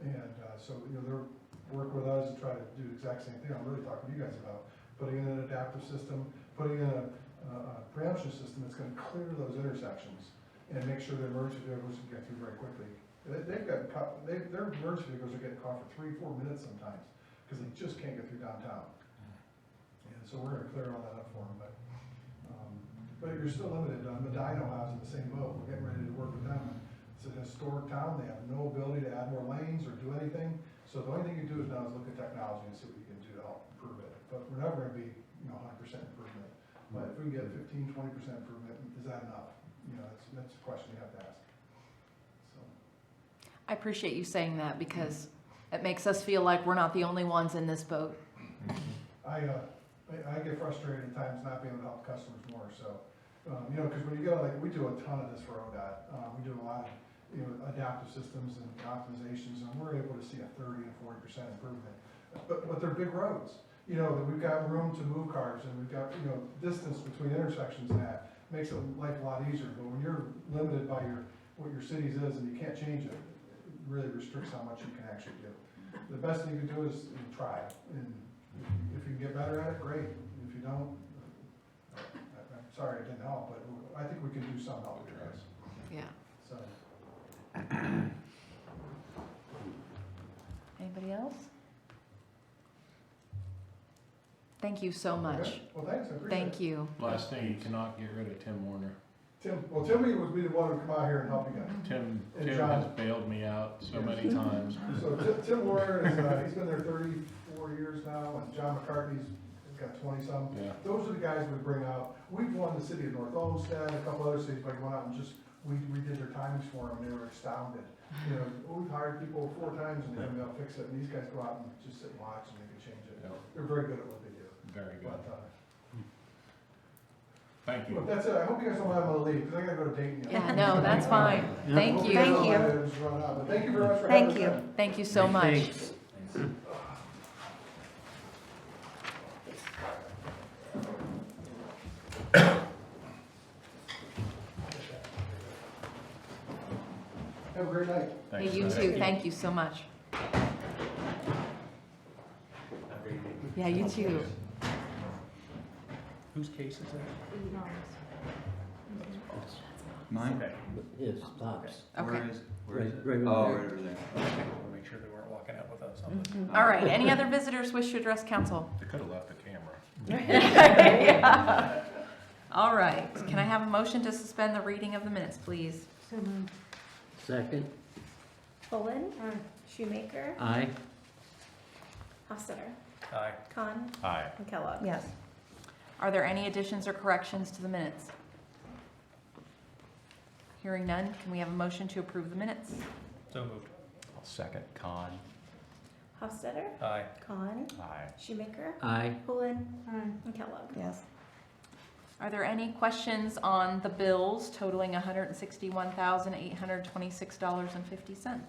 [SPEAKER 5] And so, they're working with us to try to do the exact same thing I'm really talking to you guys about. Putting in an adaptive system, putting in a preemption system that's gonna clear those intersections and make sure their emergency vehicles can get through very quickly. Their emergency vehicles are getting caught for 3-4 minutes sometimes, because they just can't get through downtown. And so we're gonna clear all that up for them, but you're still limited. Medina House in the same boat, we're getting ready to work with them. It's an historic town, they have no ability to add more lanes or do anything, so the only thing you do is now is look at technology and see what you can do to help improve it. But we're never gonna be, 100% improvement, but if we can get 15-20% improvement, is that enough? That's a question you have to ask, so.
[SPEAKER 1] I appreciate you saying that because it makes us feel like we're not the only ones in this boat.
[SPEAKER 5] I get frustrated at times not being able to help customers more, so, because when you go, we do a ton of this for ODOT, we do a lot of, adaptive systems and optimizations, and we're able to see a 30 and 40% improvement. But they're big roads, that we've got room to move cars, and we've got, distance between intersections, and that makes life a lot easier, but when you're limited by what your city's is and you can't change it, it really restricts how much you can actually do. The best thing you can do is try, and if you can get better at it, great. If you don't, I'm sorry it didn't help, but I think we can do some help with you guys,
[SPEAKER 1] Yeah.
[SPEAKER 5] so.
[SPEAKER 1] Anybody else? Thank you so much.
[SPEAKER 5] Okay. Well, thanks, I appreciate it.
[SPEAKER 1] Thank you.
[SPEAKER 6] Last thing, you cannot get rid of Tim Warner.
[SPEAKER 5] Timmy would be the one who would come out here and help you guys.
[SPEAKER 6] Tim
[SPEAKER 5] And
[SPEAKER 6] has
[SPEAKER 5] John.
[SPEAKER 6] bailed me out so many times.
[SPEAKER 5] So Tim Warner is, he's been there 34 years now, and John McCartney's got 20-some.
[SPEAKER 6] Yeah.
[SPEAKER 5] Those are the guys we bring out. We've won the city of North Olmsted, a couple other cities, but we went out and we did their timings for them, and they were astounded. We've hired people 4 times and they haven't been able to fix it, and these guys go out and just sit and watch and they can change it.
[SPEAKER 6] Yeah.
[SPEAKER 5] They're very good at what they do.
[SPEAKER 6] Very good.
[SPEAKER 5] But,
[SPEAKER 6] Thank
[SPEAKER 5] look,
[SPEAKER 6] you.
[SPEAKER 5] that's it. I hope you guys don't mind my leave, because I gotta go to Dayton.
[SPEAKER 1] Yeah, no, that's fine. Thank
[SPEAKER 5] Hope
[SPEAKER 1] you.
[SPEAKER 5] guys
[SPEAKER 3] Thank
[SPEAKER 5] don't
[SPEAKER 3] you.
[SPEAKER 5] mind it, just run out. But thank you very much for having
[SPEAKER 3] Thank
[SPEAKER 5] us
[SPEAKER 3] you.
[SPEAKER 5] in.
[SPEAKER 1] Thank you so much.
[SPEAKER 9] Thanks.
[SPEAKER 5] Have a great night.
[SPEAKER 1] Hey,
[SPEAKER 6] Thanks.
[SPEAKER 1] you too. Thank you so much. Yeah, you too.
[SPEAKER 6] Whose case is that?
[SPEAKER 10] Mine?
[SPEAKER 8] Okay.
[SPEAKER 9] His stops.
[SPEAKER 1] Okay.
[SPEAKER 10] Where is
[SPEAKER 9] Right,
[SPEAKER 10] it?
[SPEAKER 9] right
[SPEAKER 10] Oh,
[SPEAKER 9] over
[SPEAKER 10] right
[SPEAKER 9] there.
[SPEAKER 10] over there.
[SPEAKER 8] We'll make sure they weren't walking out with us on the.
[SPEAKER 1] All right, any other visitors wish to address council?
[SPEAKER 6] They could have left the camera.
[SPEAKER 1] Yeah. All right, can I have a motion to suspend the reading of the minutes, please?
[SPEAKER 9] Second,
[SPEAKER 2] Poland. Shoemaker.
[SPEAKER 9] aye.
[SPEAKER 2] Hofstadter.
[SPEAKER 8] Aye.
[SPEAKER 2] Khan.
[SPEAKER 4] Aye.
[SPEAKER 2] And Kellogg.
[SPEAKER 3] Yes.
[SPEAKER 1] Are there any additions or corrections to the minutes? Hearing none, can we have a motion to approve the minutes?
[SPEAKER 8] So moved.
[SPEAKER 4] I'll second. Khan.
[SPEAKER 2] Hofstadter.
[SPEAKER 8] Aye.
[SPEAKER 2] Khan.
[SPEAKER 4] Aye.
[SPEAKER 2] Shoemaker.
[SPEAKER 9] Aye.
[SPEAKER 2] Poland. And Kellogg.
[SPEAKER 3] Yes.
[SPEAKER 1] Are there any questions on the bills totaling $161,826.50?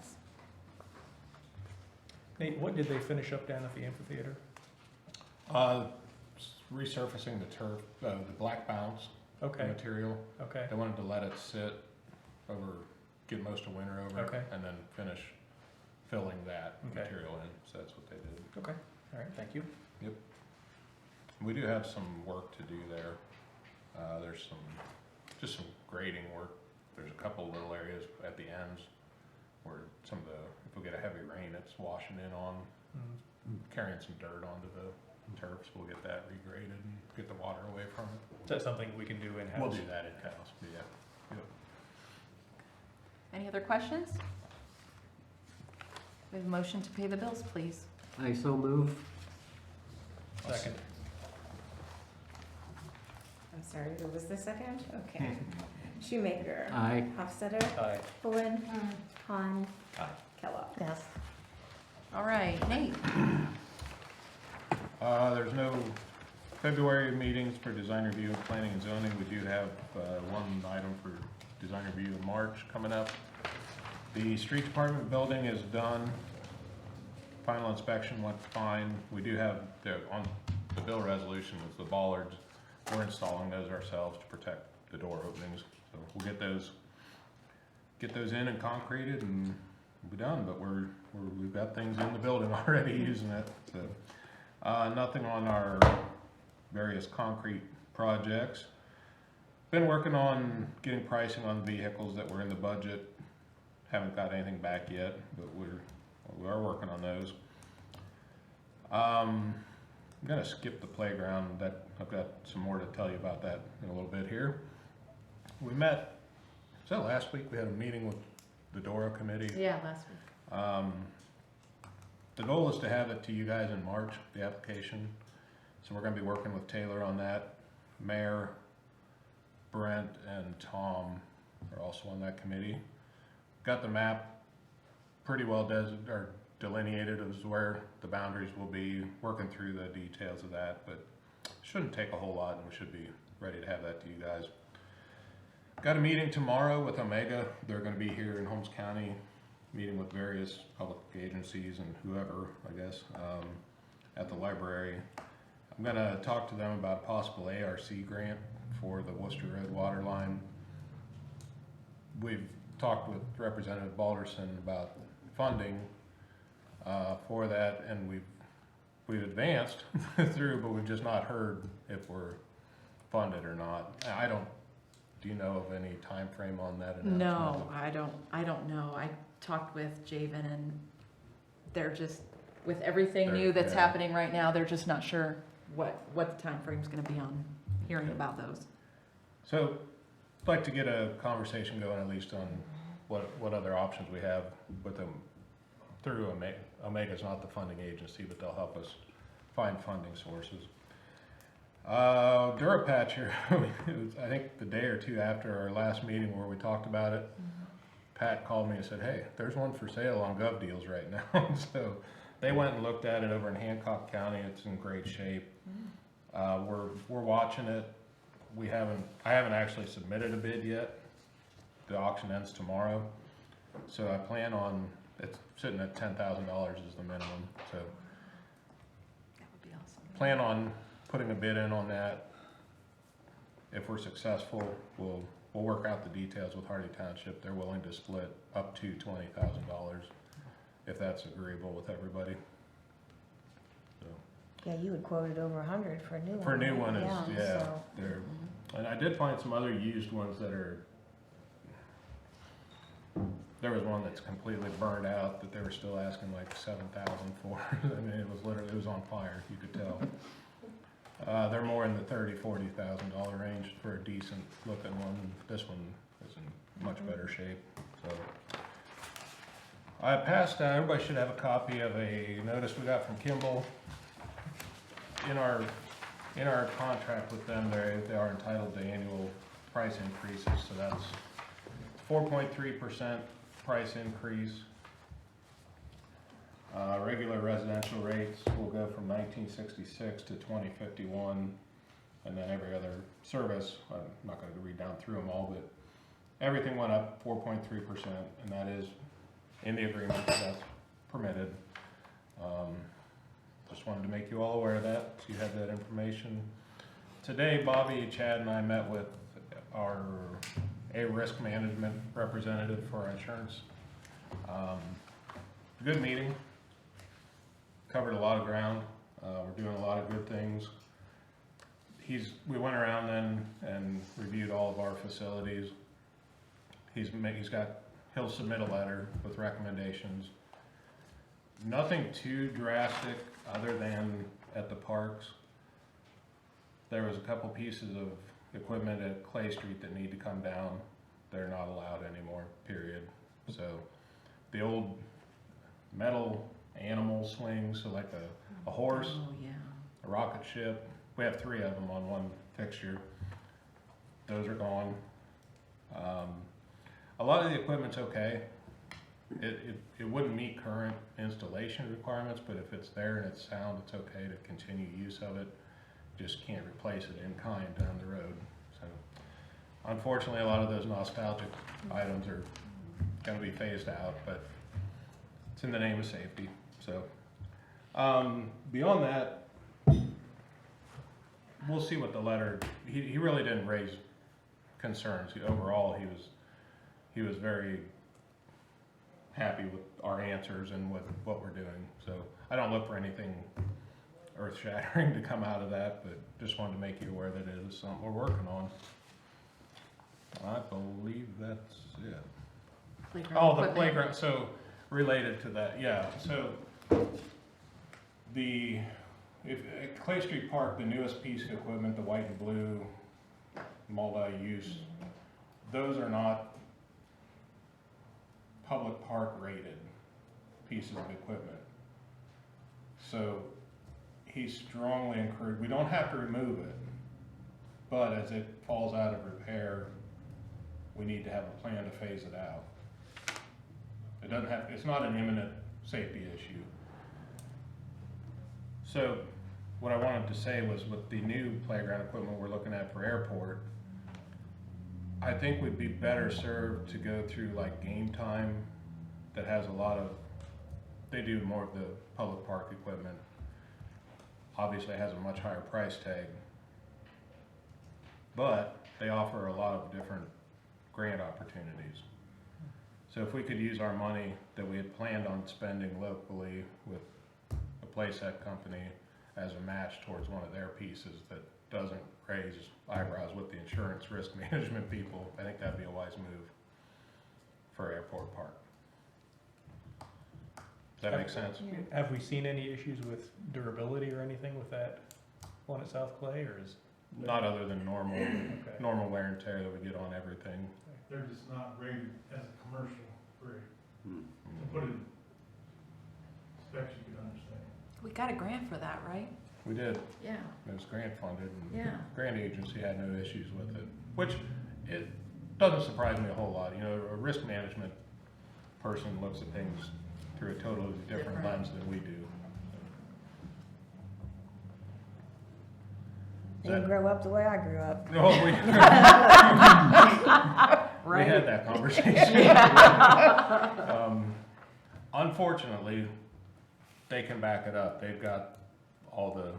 [SPEAKER 8] Nate, what did they finish up down at the amphitheater?
[SPEAKER 6] Resurfacing the turf, the black bounce
[SPEAKER 8] Okay,
[SPEAKER 6] material.
[SPEAKER 8] okay,
[SPEAKER 6] They wanted to let it sit over, get most of winter over,
[SPEAKER 8] Okay.
[SPEAKER 6] and then finish filling that
[SPEAKER 8] Okay.
[SPEAKER 6] material in. So that's what they did.
[SPEAKER 8] okay. All right, thank you.
[SPEAKER 6] We do have some work to do there. There's just some grading work. There's a couple little areas at the ends where some of the, if we get a heavy rain, it's washing in on, carrying some dirt onto the turf. So we'll get that regraded and get the water away from it.
[SPEAKER 8] Is that something we can do in-house?
[SPEAKER 6] We'll do that in-house, yeah.
[SPEAKER 1] Any other questions? We have a motion to pay the bills, please.
[SPEAKER 9] I so move.
[SPEAKER 8] Second.
[SPEAKER 2] I'm sorry, who was the second? Okay. Shoemaker.
[SPEAKER 9] Aye.
[SPEAKER 2] Hofstadter.
[SPEAKER 8] Aye.
[SPEAKER 2] Poland. Khan.
[SPEAKER 4] Aye.
[SPEAKER 2] Kellogg.
[SPEAKER 3] Yes.
[SPEAKER 1] All right, Nate.
[SPEAKER 6] There's no February meetings for design review and planning and zoning. We do have one item for design review in March coming up. The street department building is done. Final inspection went fine. We do have, on the bill resolution was the bollards. We're installing those ourselves to protect the door openings. So we'll get those in and concreted and we'll be done, but we've got things in the building already using it, so. Nothing on our various concrete projects. Been working on getting pricing on vehicles that were in the budget. Haven't got anything back yet, but we are working on those. I'm gonna skip the playground. I've got some more to tell you about that in a little bit here. We met, was that last week? We had a meeting with the Dora committee.
[SPEAKER 1] Yeah, last week.
[SPEAKER 6] The goal is to have it to you guys in March, the application. So we're gonna be working with Taylor on that. Mayor, Brent, and Tom are also on that committee. Got the map pretty well delineated as where the boundaries will be, working through the details of that, but shouldn't take a whole lot and we should be ready to have that to you guys. Got a meeting tomorrow with Omega. They're gonna be here in Holmes County, meeting with various public agencies and whoever, I guess, at the library. I'm gonna talk to them about a possible ARC grant for the Worcester Road water line. We've talked with Representative Balderson about funding for that, and we've advanced through, but we've just not heard if we're funded or not. Do you know of any time frame on that announcement?
[SPEAKER 1] No, I don't know. I talked with Javen and they're just, with everything new that's
[SPEAKER 6] Yeah.
[SPEAKER 1] happening right now, they're just not sure what the time frame's gonna be on hearing about those.
[SPEAKER 6] So, I'd like to get a conversation going at least on what other options we have with them through Omega. Omega's not the funding agency, but they'll help us find funding sources. Durapatch here, it was, I think the day or two after our last meeting where we talked about it, Pat called me and said, hey, there's one for sale on Gov Deals right now. So they went and looked at it over in Hancock County. It's in great shape. We're watching it. I haven't actually submitted a bid yet. The auction ends tomorrow. So I plan on, it's sitting at $10,000 is the minimum. So
[SPEAKER 1] That would be awesome.
[SPEAKER 6] plan on putting a bid in on that. If we're successful, we'll work out the details with Hardy Township. They're willing to split up to $20,000 if that's agreeable with everybody. So,
[SPEAKER 3] Yeah, you had quoted over 100 for a new one.
[SPEAKER 6] for a new one is,
[SPEAKER 3] right?
[SPEAKER 6] yeah,
[SPEAKER 3] So,
[SPEAKER 6] they're, and I did find some other used ones that are There was one that's completely burned out that they were still asking like 7,000 for. I mean, it was literally, it was on fire, you could tell. They're more in the $30,000-$40,000 range for a decent looking one. This one is in much better shape, so. I passed out, everybody should have a copy of a notice we got from Kimball. In our contract with them, they are entitled to annual price increases, so that's 4.3% price increase. Regular residential rates will go from 1966 to 2051, and then every other service, I'm not gonna read down through them all, but everything went up 4.3%, and that is in the agreement, that's permitted. Just wanted to make you all aware of that, so you have that information. Today, Bobby, Chad, and I met with a risk management representative for our insurance. Good meeting. Covered a lot of ground. We're doing a lot of good things. We went around then and reviewed all of our facilities. He'll submit a letter with recommendations. Nothing too drastic other than at the parks. There was a couple pieces of equipment at Clay Street that need to come down. They're not allowed anymore, period. So the old metal animal swings, so like a horse,
[SPEAKER 1] Oh, yeah.
[SPEAKER 6] a rocket ship. We have 3 of them on one fixture. Those are gone. A lot of the equipment's okay. It wouldn't meet current installation requirements, but if it's there and it's sound, it's okay to continue use of it. Just can't replace it in kind down the road. So unfortunately, a lot of those nostalgic items are gonna be phased out, but it's in the name of safety. So beyond that, we'll see what the letter, he really didn't raise concerns. Overall, he was very happy with our answers and with what we're doing. So I don't look for anything earth-shattering to come out of that, but just wanted to make you aware that it is something we're working on. I believe that's it. Oh, the playground, so related to that, yeah, so at Clay Street Park, the newest piece of equipment, the white and blue multi-use, those are not public park rated pieces of equipment. So he strongly encouraged, we don't have to remove it, but as it falls out of repair, we need to have a plan to phase it out. It's not an imminent safety issue. So what I wanted to say was with the new playground equipment we're looking at for airport, I think we'd be better served to go through like Game Time that has a lot of, they do more of the public park equipment. Obviously it has a much higher price tag, but they offer a lot of different grant opportunities. So if we could use our money that we had planned on spending locally with a playset company as a match towards one of their pieces that doesn't raise eyebrows with the insurance risk management people, I think that'd be a wise move for Airport Park. Does that make sense?
[SPEAKER 8] Have we seen any issues with durability or anything with that one at South Clay, or is?
[SPEAKER 6] Not other than normal,
[SPEAKER 8] Okay.
[SPEAKER 6] normal wear and tear that we get on everything.
[SPEAKER 5] They're just not rated as a commercial grade. To put it in specs you could understand.
[SPEAKER 1] We got a grant for that, right?
[SPEAKER 6] We did.
[SPEAKER 1] Yeah.
[SPEAKER 6] It was grant funded, and
[SPEAKER 1] Yeah.
[SPEAKER 6] the grant agency had no issues with it, which it doesn't surprise me a whole lot. You know, a risk management person looks at things through a totally different lens than we do.
[SPEAKER 3] You didn't grow up the way I grew up.
[SPEAKER 6] No, we
[SPEAKER 1] Right?
[SPEAKER 6] had that conversation. Unfortunately, they can back it up. They've got all the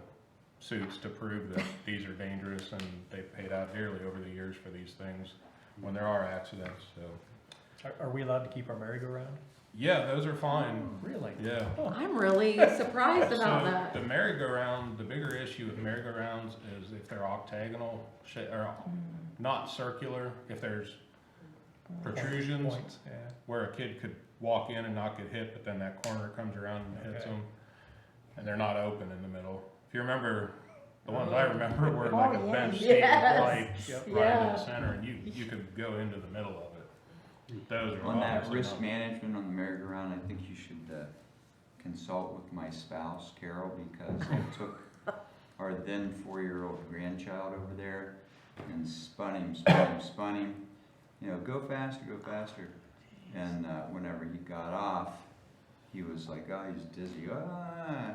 [SPEAKER 6] suits to prove that these are dangerous, and they've paid out dearly over the years for these things when there are accidents. So,
[SPEAKER 8] Are we allowed to keep our merry-go-round?
[SPEAKER 6] yeah, those are fine.
[SPEAKER 8] Really?
[SPEAKER 6] Yeah.
[SPEAKER 1] I'm really surprised about
[SPEAKER 6] So
[SPEAKER 1] that.
[SPEAKER 6] the merry-go-round, the bigger issue with merry-go-rounds is if they're octagonal, or not circular, if there's protrusions
[SPEAKER 8] Points, yeah.
[SPEAKER 6] where a kid could walk in and not get hit, but then that corner comes around and hits
[SPEAKER 8] Okay.
[SPEAKER 6] them, and they're not open in the middle. If you remember, the ones I remember were like a
[SPEAKER 3] Oh, yeah.
[SPEAKER 6] bench seat
[SPEAKER 2] Yes.
[SPEAKER 6] with lights
[SPEAKER 8] Yep.
[SPEAKER 6] right in
[SPEAKER 2] Yeah.
[SPEAKER 6] the center, and you could go into the middle of it. Those are
[SPEAKER 10] On that
[SPEAKER 6] obviously
[SPEAKER 10] risk
[SPEAKER 6] not-
[SPEAKER 10] management on the merry-go-round, I think you should consult with my spouse, Carol, because I took our then 4-year-old grandchild over there and spun him, you know, go faster, go faster. And whenever he got off, he was like, oh, he's dizzy, ah,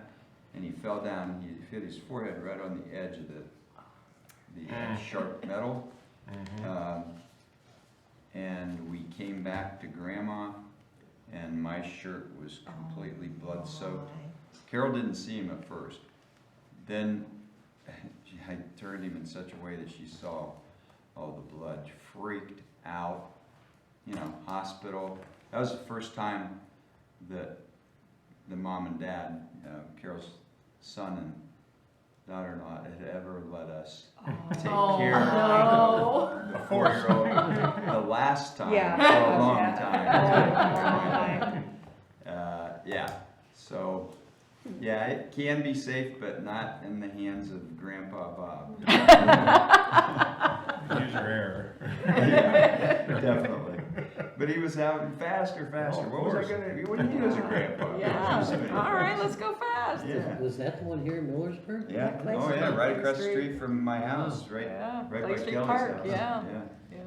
[SPEAKER 10] and he fell down, he hit his forehead right on the edge of the sharp metal.
[SPEAKER 6] Mhm.
[SPEAKER 10] And we came back to Grandma, and my shirt was completely blood soaked. Carol didn't see him at first. Then I turned him in such a way that she saw all the blood, freaked out, you know, hospital. That was the first time that the mom and dad, Carol's son and daughter-in-law, had ever let us take
[SPEAKER 1] Oh,
[SPEAKER 10] care
[SPEAKER 1] no.
[SPEAKER 10] of the 4-year-old. The last time,
[SPEAKER 2] Yeah.
[SPEAKER 10] for a long
[SPEAKER 2] Yeah.
[SPEAKER 10] time. Yeah, so, yeah, it can be safe, but not in the hands of Grandpa Bob.
[SPEAKER 6] User error.
[SPEAKER 10] Yeah, definitely. But he was out faster.
[SPEAKER 6] Oh, of
[SPEAKER 10] What was I
[SPEAKER 6] course.
[SPEAKER 10] gonna, what do you do as a grandpa?
[SPEAKER 1] Yeah, all right, let's go fast.
[SPEAKER 10] Yeah.
[SPEAKER 9] Was that the one here in Millersburg?
[SPEAKER 10] Yeah,
[SPEAKER 2] Place
[SPEAKER 10] oh yeah,
[SPEAKER 2] Street.
[SPEAKER 10] right across the
[SPEAKER 2] Street.
[SPEAKER 10] street from my house, right,
[SPEAKER 1] Yeah,
[SPEAKER 10] right by
[SPEAKER 1] Lake Street
[SPEAKER 10] Kelly's
[SPEAKER 1] Park,
[SPEAKER 10] house.
[SPEAKER 1] yeah. Yeah.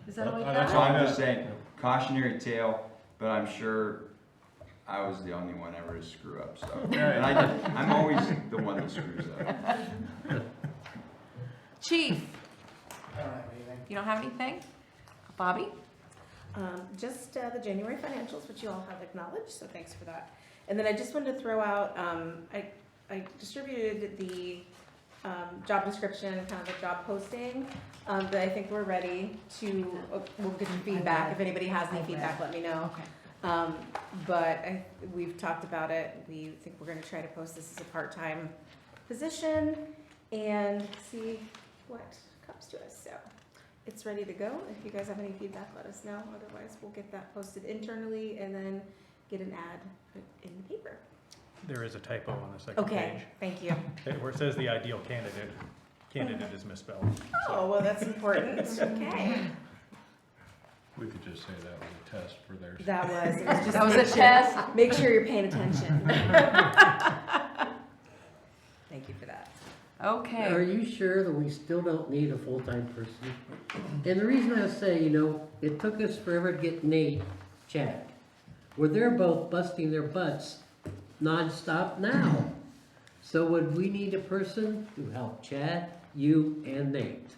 [SPEAKER 1] Is that all you
[SPEAKER 6] That's
[SPEAKER 10] So
[SPEAKER 1] got?
[SPEAKER 6] all.
[SPEAKER 10] I'm just saying, cautionary tale, but I'm sure I was the only one ever to screw up, so. And I'm always the one that screws up.
[SPEAKER 1] Chief,
[SPEAKER 7] I don't have anything.
[SPEAKER 1] you don't have anything? Bobby?
[SPEAKER 2] Just the January financials, which you all have acknowledged, so thanks for that. And then I just wanted to throw out, I distributed the job description, kind of a job posting, but I think we're ready to, we'll get some feedback. If anybody has any feedback, let me know.
[SPEAKER 1] Okay.
[SPEAKER 2] But we've talked about it. We think we're gonna try to post this as a part-time position and see what comes to us, so. It's ready to go. If you guys have any feedback, let us know. Otherwise, we'll get that posted internally and then get an ad put in the paper.
[SPEAKER 8] There is a typo on the second
[SPEAKER 2] Okay, thank you.
[SPEAKER 8] page. Where it says the ideal candidate is misspelled.
[SPEAKER 2] Oh, well, that's important. Okay.
[SPEAKER 6] We could just say that was a test for their.
[SPEAKER 2] It was just
[SPEAKER 1] That was a
[SPEAKER 2] make sure-
[SPEAKER 1] test?
[SPEAKER 2] Make sure you're paying attention. Thank you for that.
[SPEAKER 9] Are
[SPEAKER 1] Okay.
[SPEAKER 9] you sure that we still don't need a full-time person? And the reason I say, you know, it took us forever to get Nate, Chad, where they're both busting their butts nonstop now. So would we need a person to help Chad, you, and Nate,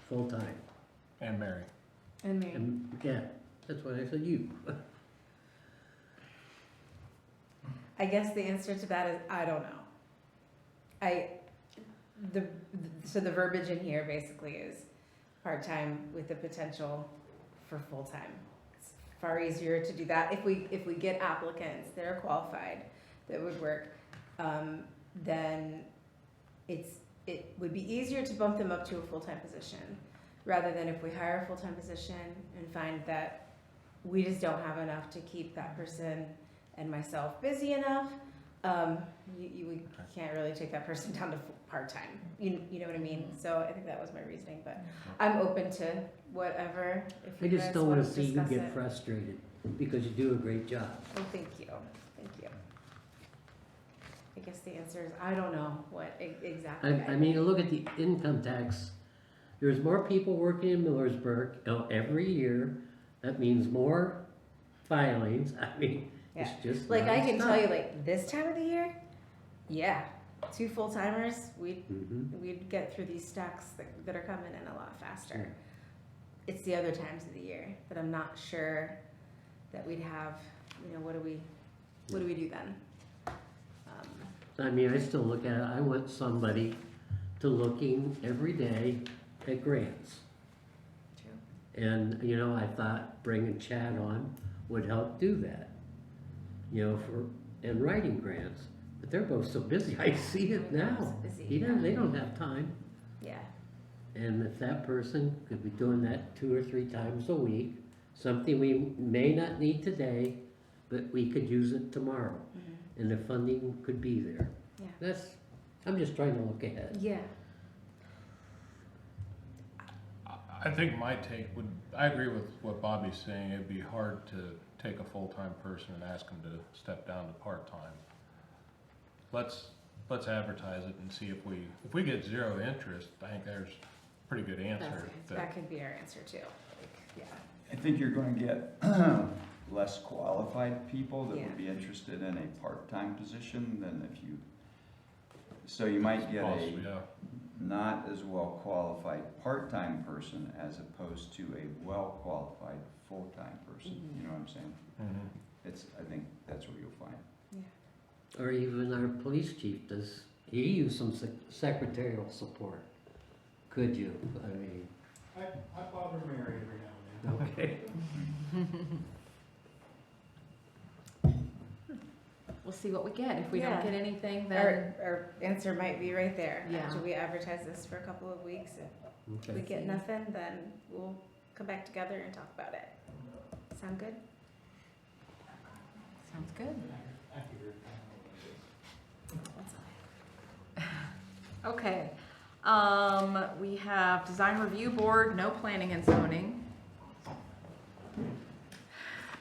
[SPEAKER 9] full-time?
[SPEAKER 6] And Mary.
[SPEAKER 2] And Mary.
[SPEAKER 9] And, yeah, that's why I said you.
[SPEAKER 2] I guess the answer to that is, I don't know. So the verbiage in here basically is part-time with the potential for full-time. It's far easier to do that. If we get applicants that are qualified, that would work, then it would be easier to bump them up to a full-time position, rather than if we hire a full-time position and find that we just don't have enough to keep that person and myself busy enough, we can't really take that person down to part-time. You know what I mean? So I think that was my reasoning, but I'm open to whatever, if
[SPEAKER 9] I
[SPEAKER 2] you
[SPEAKER 9] just
[SPEAKER 2] guys
[SPEAKER 9] don't
[SPEAKER 2] want
[SPEAKER 9] wanna
[SPEAKER 2] to
[SPEAKER 9] see you
[SPEAKER 2] discuss
[SPEAKER 9] get
[SPEAKER 2] it.
[SPEAKER 9] frustrated, because you do a great job.
[SPEAKER 2] Oh, thank you, thank you. I guess the answer is, I don't know what exactly.
[SPEAKER 9] I mean, look at the income tax. There's more people working in Millersburg, every year. That means more filings. I mean, it's just
[SPEAKER 2] Like, I can tell
[SPEAKER 9] nonstop.
[SPEAKER 2] you, like, this time of the year, yeah, 2 full-timers,
[SPEAKER 9] Mhm.
[SPEAKER 2] we'd get through these stacks that are coming in a lot faster.
[SPEAKER 9] Sure.
[SPEAKER 2] It's the other times of the year that I'm not sure that we'd have, what do we do then?
[SPEAKER 9] I mean, I still look at it, I want somebody to looking every day at grants.
[SPEAKER 2] True.
[SPEAKER 9] And, I thought bringing Chad on would help do that. And writing grants, but they're both so busy, I see it now.
[SPEAKER 2] Busy,
[SPEAKER 9] They don't have time.
[SPEAKER 2] Yeah.
[SPEAKER 9] And if that person could be doing that 2 or 3 times a week, something we may not need today, but we could use it tomorrow. And the funding could be there.
[SPEAKER 2] Yeah.
[SPEAKER 9] I'm just trying to look ahead.
[SPEAKER 2] Yeah.
[SPEAKER 6] I think my take would, I agree with what Bobby's saying, it'd be hard to take a full-time person and ask them to step down to part-time. Let's advertise it and see if we get 0 interest, I think there's a pretty good answer.
[SPEAKER 2] That could be our answer too. Like, yeah.
[SPEAKER 10] I think you're gonna get less qualified people that would be interested in a part-time position than if you, so you might get
[SPEAKER 6] Possibly,
[SPEAKER 10] a
[SPEAKER 6] yeah.
[SPEAKER 10] not as well-qualified part-time person as opposed to a well-qualified full-time person, you know what I'm saying?
[SPEAKER 6] Mhm.
[SPEAKER 10] I think that's what you'll find.
[SPEAKER 9] Or even our police chief, does he use some secretarial support? Could you? I mean,
[SPEAKER 7] I bother Mary every now and then.
[SPEAKER 9] okay.
[SPEAKER 1] We'll see what we get. If we
[SPEAKER 2] Yeah.
[SPEAKER 1] don't get anything, then
[SPEAKER 2] Our answer might be right there.
[SPEAKER 1] Yeah.
[SPEAKER 2] After we advertise this for a couple of weeks, if we
[SPEAKER 9] Okay.
[SPEAKER 2] get nothing, then we'll come back together and talk about it. Sound good?
[SPEAKER 1] sounds good.
[SPEAKER 7] Thank you very much.
[SPEAKER 1] Okay. We have design review board, no planning and zoning.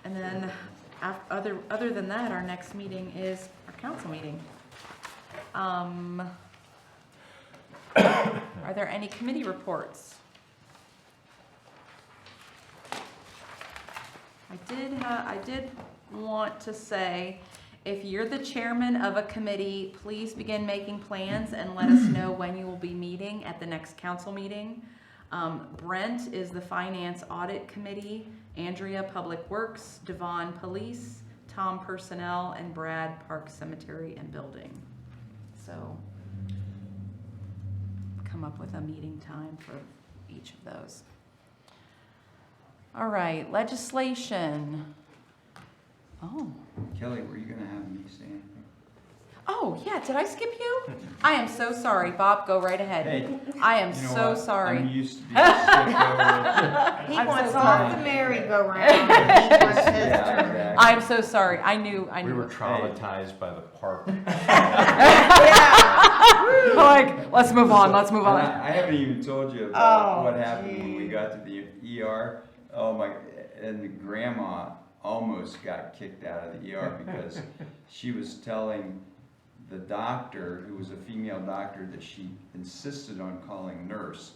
[SPEAKER 1] And then other than that, our next meeting is our council meeting. Are there any committee reports? I did want to say, if you're the chairman of a committee, please begin making plans and let us know when you will be meeting at the next council meeting. Brent is the Finance Audit Committee, Andrea Public Works, Devon Police, Tom Personnel, and Brad Park Cemetery and Building. So come up with a meeting time for each of those. All right, legislation. Oh.
[SPEAKER 10] Kelly, were you gonna have me say anything?
[SPEAKER 1] Oh, yeah, did I skip you? I am so sorry. Bob, go right ahead.
[SPEAKER 10] Hey,
[SPEAKER 1] I am
[SPEAKER 10] you know
[SPEAKER 1] so
[SPEAKER 10] what?
[SPEAKER 1] sorry.
[SPEAKER 10] I'm used to being skipped over.
[SPEAKER 3] He
[SPEAKER 1] I'm
[SPEAKER 3] wants
[SPEAKER 1] so
[SPEAKER 3] off
[SPEAKER 1] sorry.
[SPEAKER 3] the merry-go-round. He wants his
[SPEAKER 10] Yeah,
[SPEAKER 3] turn.
[SPEAKER 10] exactly.
[SPEAKER 1] I'm so sorry. I knew.
[SPEAKER 4] We were traumatized by the park.
[SPEAKER 1] Like, let's move on. Let's move
[SPEAKER 10] And
[SPEAKER 1] on.
[SPEAKER 10] I haven't even told you about
[SPEAKER 3] Oh,
[SPEAKER 10] what happened when we
[SPEAKER 3] geez.
[SPEAKER 10] got to the ER. Oh my, and the grandma almost got kicked out of the ER because she was telling the doctor, who was a female doctor, that she insisted on calling nurse.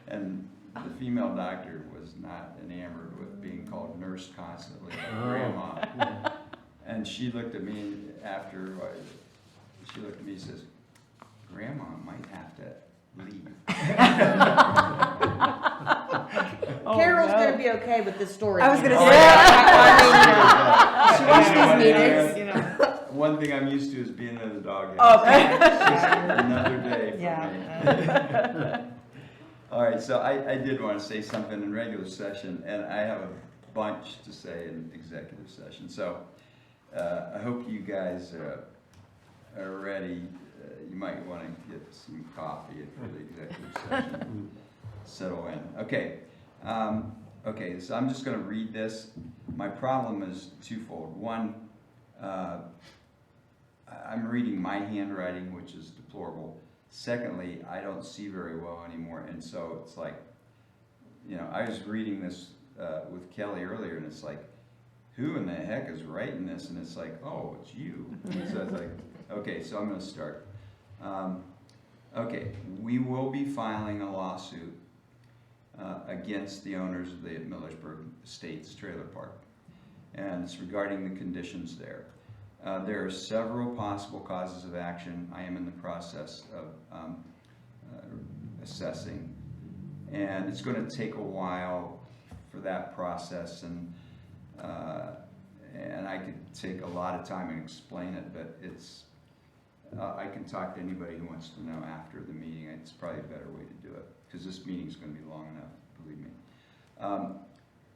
[SPEAKER 10] And the female doctor was not enamored with being called nurse constantly by grandma. And she looked at me after, she looked at me and says, Grandma might have to leave.
[SPEAKER 3] Carol's gonna be okay with this story.
[SPEAKER 2] I was gonna
[SPEAKER 3] you
[SPEAKER 2] say
[SPEAKER 3] know.
[SPEAKER 2] that.
[SPEAKER 3] She watched
[SPEAKER 10] Anyway,
[SPEAKER 3] these meetings, you know.
[SPEAKER 10] One thing I'm used to is being in the doghouse.
[SPEAKER 3] Okay.
[SPEAKER 10] It's just another day for me.
[SPEAKER 3] Yeah.
[SPEAKER 10] All right, so I did want to say something in regular session, and I have a bunch to say in executive session. So I hope you guys are ready. You might want to get some coffee for the executive session. Settle in. Okay. Okay, so I'm just going to read this. My problem is twofold. One, I'm reading my handwriting, which is deplorable. Secondly, I don't see very well anymore, and so it's like, you know, I was reading this with Kelly earlier, and it's like, who in the heck is writing this? And it's like, oh, it's you. And so it's like, okay, so I'm going to start. Okay, we will be filing a lawsuit against the owners of the Millersburg Estates Trailer Park, and it's regarding the conditions there. There are several possible causes of action I am in the process of assessing, and it's going to take a while for that process, and I could take a lot of time and explain it, but it's I can talk to anybody who wants to know after the meeting. It's probably a better way to do it, because this meeting is going to be long enough, believe me.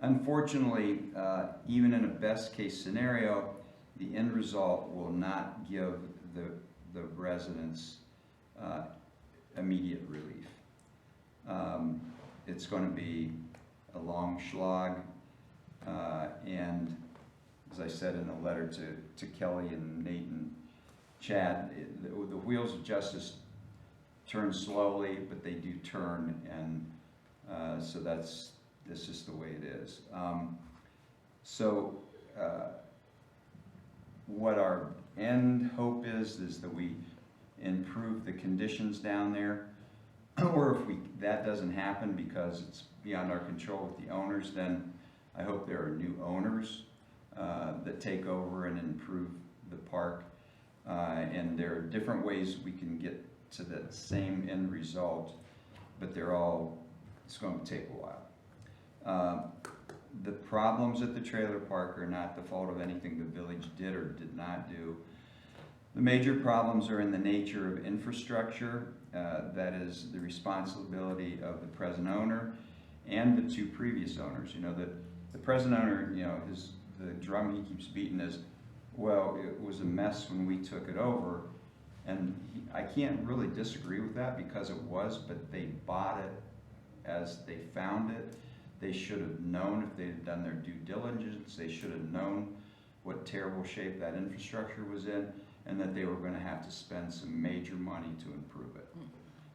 [SPEAKER 10] Unfortunately, even in a best case scenario, the end result will not give the residents immediate relief. It's gonna be a long slog, and as I said in the letter to Kelly and Nate and Chad, the wheels of justice turn slowly, but they do turn, and so that's just the way it is. What our end hope is that we improve the conditions down there, or if that doesn't happen because it's beyond our control with the owners, then I hope there are new owners that take over and improve the park. And there are different ways we can get to the same end result, but it's going to take a while. The problems at the trailer park are not the fault of anything the village did or did not do. The major problems are in the nature of infrastructure. That is the responsibility of the present owner and the two previous owners. You know, the present owner, you know, the drum he keeps beating is, well, it was a mess when we took it over. And I can't really disagree with that because it was, but they bought it as they found it. They should have known if they had done their due diligence. They should have known what terrible shape that infrastructure was in, and that they were going to have to spend some major money to improve it.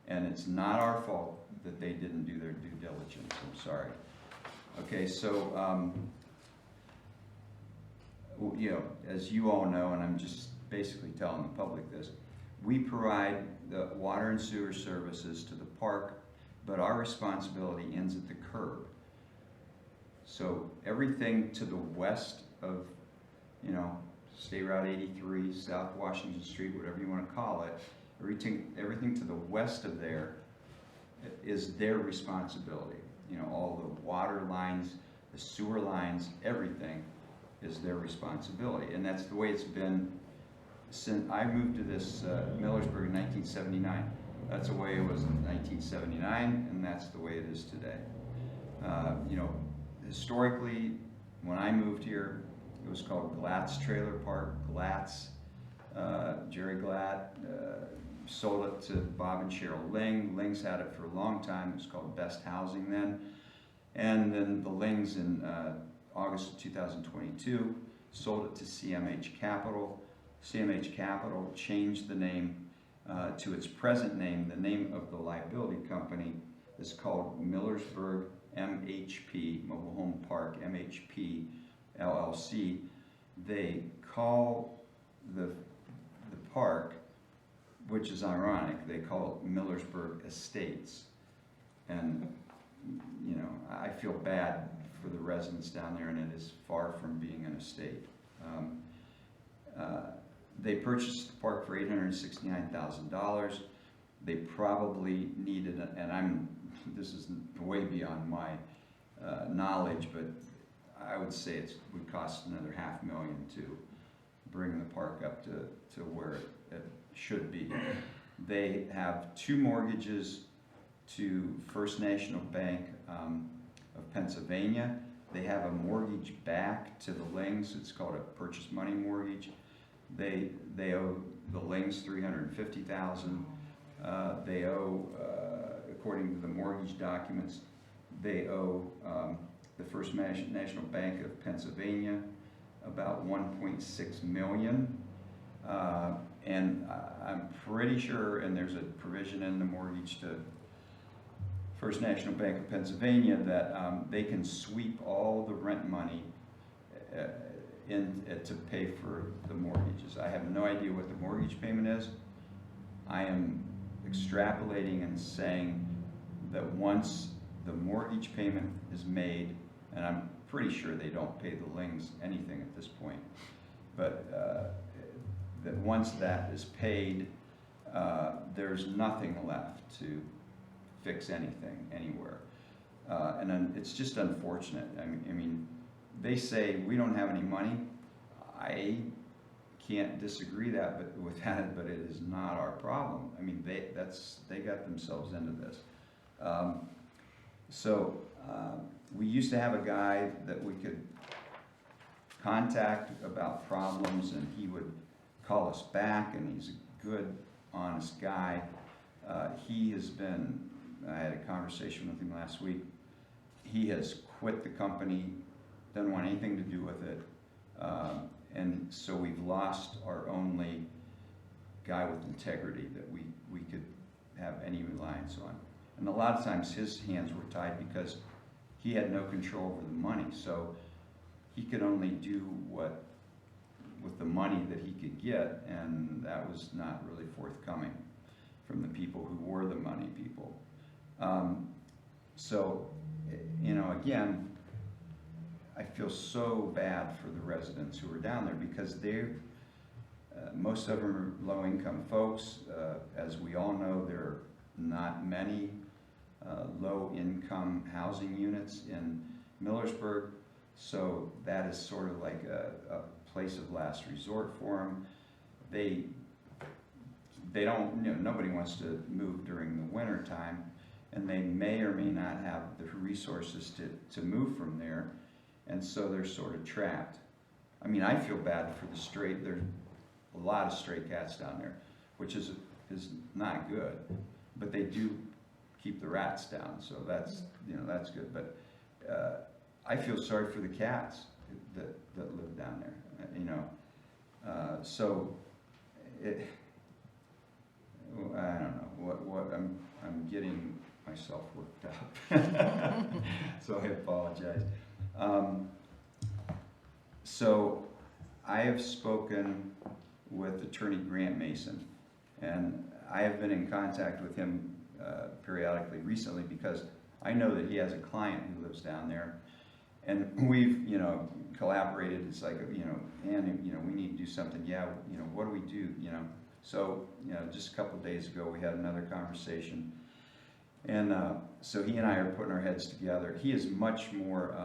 [SPEAKER 10] And it's not our fault that they didn't do their due diligence. I'm sorry. Okay, so you know, as you all know, and I'm just basically telling the public this, we provide the water and sewer services to the park, but our responsibility ends at the curb. So everything to the west of, you know, State Route 83, South Washington Street, whatever you want to call it, everything to the west of there is their responsibility. You know, all the water lines, the sewer lines, everything is their responsibility. And that's the way it's been since I moved to this Millersburg in 1979. That's the way it was in 1979, and that's the way it is today. You know, historically, when I moved here, it was called Glatt's Trailer Park. Glatt's, Jerry Glatt sold it to Bob and Cheryl Ling. Ling's had it for a long time. It was called Best Housing then. And then the Lings in August of 2022 sold it to CMH Capital. CMH Capital changed the name to its present name. The name of the liability company is called Millersburg MHP, Mobile Home Park, MHP LLC. They call the park, which is ironic, they call it Millersburg Estates. And, you know, I feel bad for the residents down there, and it is far from being an estate. They purchased the park for $869,000. They probably needed, and this is way beyond my knowledge, but I would say it would cost another $500,000 to bring the park up to where it should be. They have 2 mortgages to First National Bank of Pennsylvania. They have a mortgage back to the Lings. It's called a purchase money mortgage. They owe the Lings $350,000. They owe, according to the mortgage documents, they owe the First National Bank of Pennsylvania about $1.6 million. And I'm pretty sure, and there's a provision in the mortgage to First National Bank of Pennsylvania, that they can sweep all the rent money to pay for the mortgages. I have no idea what the mortgage payment is. I am extrapolating and saying that once the mortgage payment is made, and I'm pretty sure they don't pay the Lings anything at this point, but that once that is paid, there's nothing left to fix anything anywhere. And then it's just unfortunate. I mean, they say we don't have any money. I can't disagree with that, but it is not our problem. I mean, they got themselves into this. We used to have a guy that we could contact about problems, and he would call us back, and he's a good, honest guy. He has been I had a conversation with him last week. He has quit the company, doesn't want anything to do with it. And so we've lost our only guy with integrity that we could have any reliance on. And a lot of times his hands were tied because he had no control over the money. So he could only do what, with the money that he could get, and that was not really forthcoming from the people who were the money people. So, you know, again, I feel so bad for the residents who are down there because they're, most of them are low-income folks. As we all know, there are not many low-income housing units in Millersburg, so that is sort of like a place of last resort for them. They don't, you know, nobody wants to move during the winter time, and they may or may not have the resources to move from there, and so they're sort of trapped. I mean, I feel bad for the stray, there's a lot of stray cats down there, which is not good, but they do keep the rats down, so that's, you know, that's good. But I feel sorry for the cats that live down there, you know. So it, I don't know what I'm getting myself worked up, so I apologize. So I have spoken with Attorney Grant Mason, and I have been in contact with him periodically recently because I know that he has a client who lives down there, and we've, you know, collaborated. It's like, you know, and, you know, we need to do something. Yeah, you know, what do we do, you know? So, you know, just a couple of days ago, we had another conversation, and so he and I are putting our heads together. He is much more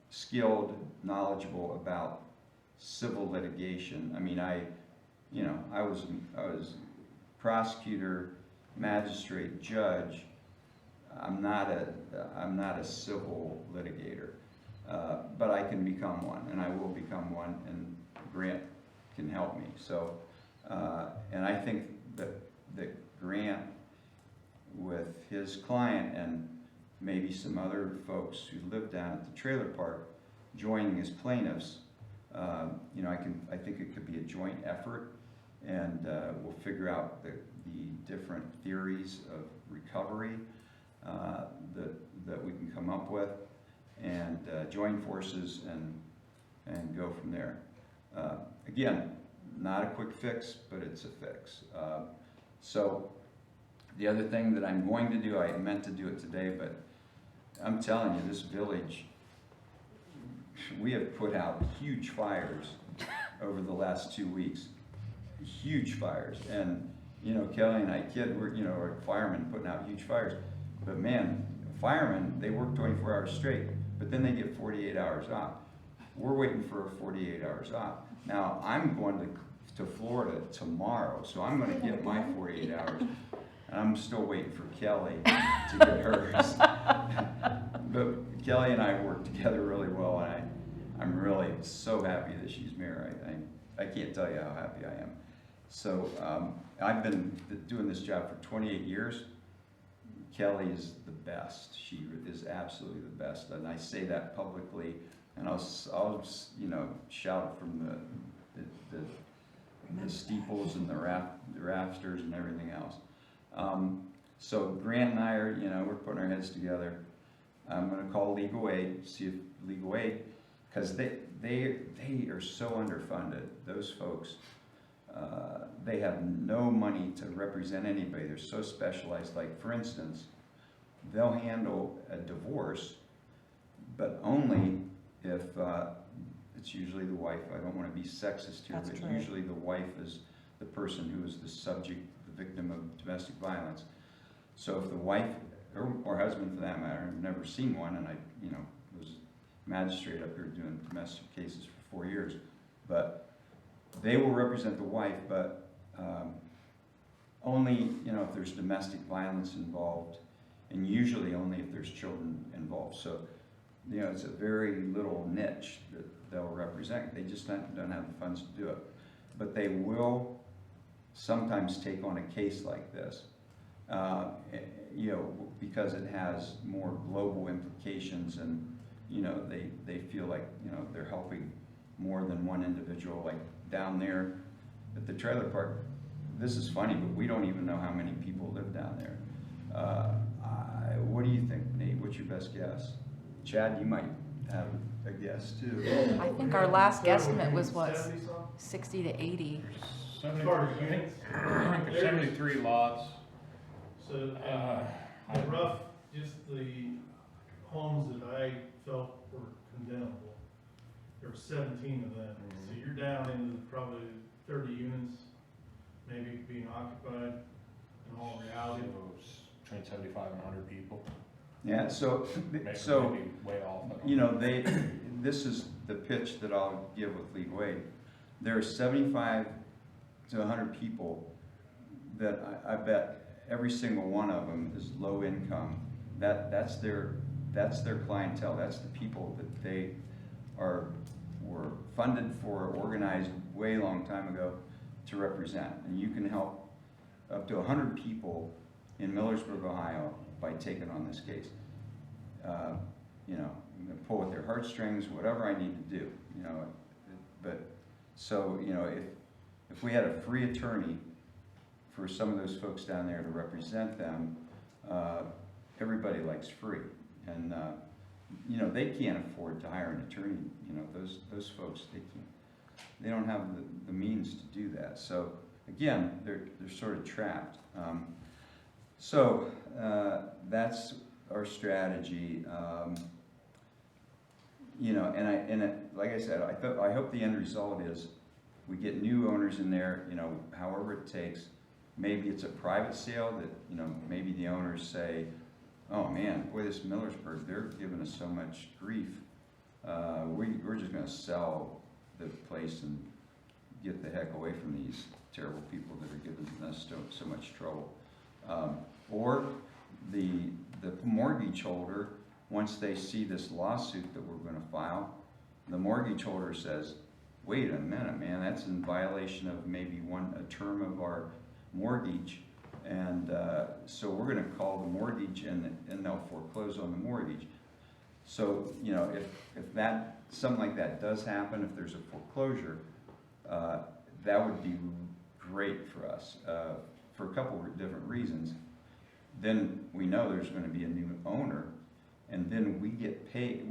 [SPEAKER 10] skilled, knowledgeable about civil litigation. I mean, I was prosecutor, magistrate, judge. I'm not a civil litigator, but I can become one, and I will become one, and Grant can help me. So, and I think that Grant, with his client and maybe some other folks who live down at the trailer park, joining as plaintiffs, you know, I think it could be a joint effort, and we'll figure out the different theories of recovery that we can come up with, and join forces and go from there. Again, not a quick fix, but it's a fix. So the other thing that I'm going to do, I meant to do it today, but I'm telling you, this village, we have put out huge fires over the last 2 weeks. Huge fires. And, you know, Kelly and I kid, we're, you know, we're firemen putting out huge fires. But man, firemen, they work 24 hours straight, but then they get 48 hours off. We're waiting for 48 hours off. Now, I'm going to Florida tomorrow, so I'm going to get my 48 hours. And I'm still waiting for Kelly to get hers. But Kelly and I work together really well, and I'm really so happy that she's married. I can't tell you how happy I am. So I've been doing this job for 28 years. Kelly is the best. She is absolutely the best, and I say that publicly. And I'll you know, shout it from the steeples and the rafters and everything else. So Grant and I are, you know, we're putting our heads together. I'm going to call legal aid, see if legal aid, because they are so underfunded. Those folks, they have no money to represent anybody. They're so specialized. Like, for instance, they'll handle a divorce, but only if it's usually the wife. I don't want to be sexist here,
[SPEAKER 3] That's
[SPEAKER 10] but
[SPEAKER 3] true.
[SPEAKER 10] usually the wife is the person who is the subject, the victim of domestic violence. So if the wife, or husband for that matter, I've never seen one, and I, you know, was magistrate up here doing domestic cases for 4 years, but they will represent the wife, but only, you know, if there's domestic violence involved, and usually only if there's children involved. So, you know, it's a very little niche that they'll represent. They just don't have the funds to do it. But they will sometimes take on a case like this. You know, because it has more global implications, and, you know, they feel like, you know, they're helping more than one individual. Like down there at the trailer park, this is funny, but we don't even know how many people live down there. What do you think, Nate? What's your best guess? Chad, you might have a guess too.
[SPEAKER 1] I think our last guesstimate was what,
[SPEAKER 5] 70-some?
[SPEAKER 1] 60 to 80.
[SPEAKER 6] 70,
[SPEAKER 5] Sorry,
[SPEAKER 6] I think,
[SPEAKER 5] units.
[SPEAKER 6] I think there's 73 lots.
[SPEAKER 11] So,
[SPEAKER 6] Uh,
[SPEAKER 11] the rough, just the homes that I felt were condemnable, there were 17 of them. So you're down into probably 30 units, maybe being occupied in all reality.
[SPEAKER 6] Between 75 and 100 people.
[SPEAKER 10] Yeah, so,
[SPEAKER 6] Maybe
[SPEAKER 10] so,
[SPEAKER 6] way off. I don't
[SPEAKER 10] you know, this is the pitch that I'll give with League Way. There are 75 to 100 people that I bet every single one of them is low income. That's their clientele. That's the people that they were funded for, organized way long time ago to represent. And you can help up to 100 people in Millersburg, Ohio, by taking on this case. You know, I'm gonna pull at their heartstrings, whatever I need to do, you know. But, so, you know, if we had a free attorney for some of those folks down there to represent them, everybody likes free. And, you know, they can't afford to hire an attorney, you know, those folks, they don't have the means to do that. So, again, they're sort of trapped. So that's our strategy. You know, like I said, I hope the end result is we get new owners in there, you know, however it takes. Maybe it's a private sale that, you know, maybe the owners say, oh man, boy, this Millersburg, they're giving us so much grief. We're just gonna sell the place and get the heck away from these terrible people that are giving us so much trouble. Or the mortgage holder, once they see this lawsuit that we're gonna file, the mortgage holder says, wait a minute, man, that's in violation of maybe a term of our mortgage, and so we're gonna call the mortgage and they'll foreclose on the mortgage. So, you know, if something like that does happen, if there's a foreclosure, that would be great for us, for a couple of different reasons. Then we know there's gonna be a new owner, and then we get paid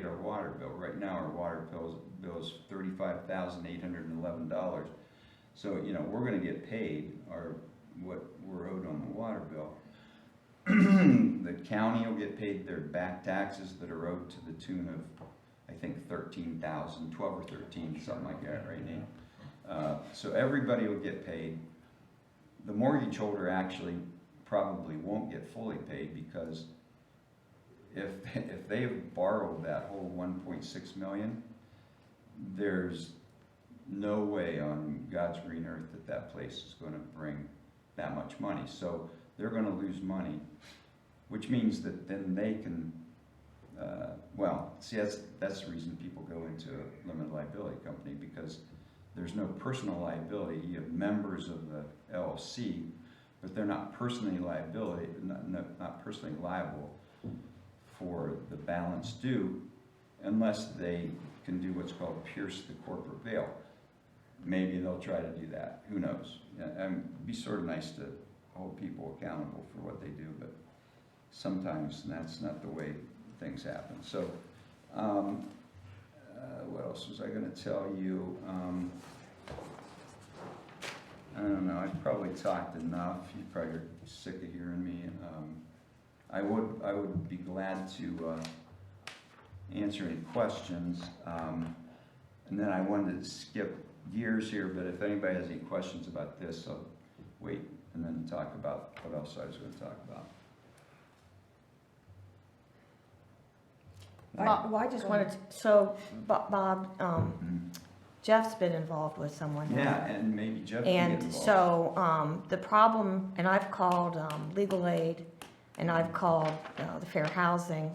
[SPEAKER 10] our water bill. Right now, our water bill is $35,811. So, you know, we're gonna get paid what we're owed on the water bill. The county will get paid their back taxes that are owed to the tune of, I think, 13,000, 12 or 13, something like that, right, Nate? So everybody will get paid. The mortgage holder actually probably won't get fully paid, because if they've borrowed that whole 1.6 million, there's no way on God's green earth that place is going to bring that much money. So they're going to lose money, which means that then they can, well, see, that's the reason people go into a limited liability company, because there's no personal liability. You have members of the LLC, but they're not personally not personally liable for the balance due, unless they can do what's called pierce the corporate veil. Maybe they'll try to do that. Who knows? And it'd be sort of nice to hold people accountable for what they do, but sometimes that's not the way things happen. So, what else was I going to tell you? I don't know. I've probably talked enough. You probably are sick of hearing me. I would be glad to answer any questions. And then I wanted to skip gears here, but if anybody has any questions about this, I'll wait and then talk about what else I was going to talk about.
[SPEAKER 3] Well, I just wanted to, so Bob, Jeff's been involved with someone now.
[SPEAKER 10] Yeah, and maybe Jeff can get
[SPEAKER 3] And
[SPEAKER 10] involved.
[SPEAKER 3] so, the problem, and I've called legal aid, and I've called the fair housing,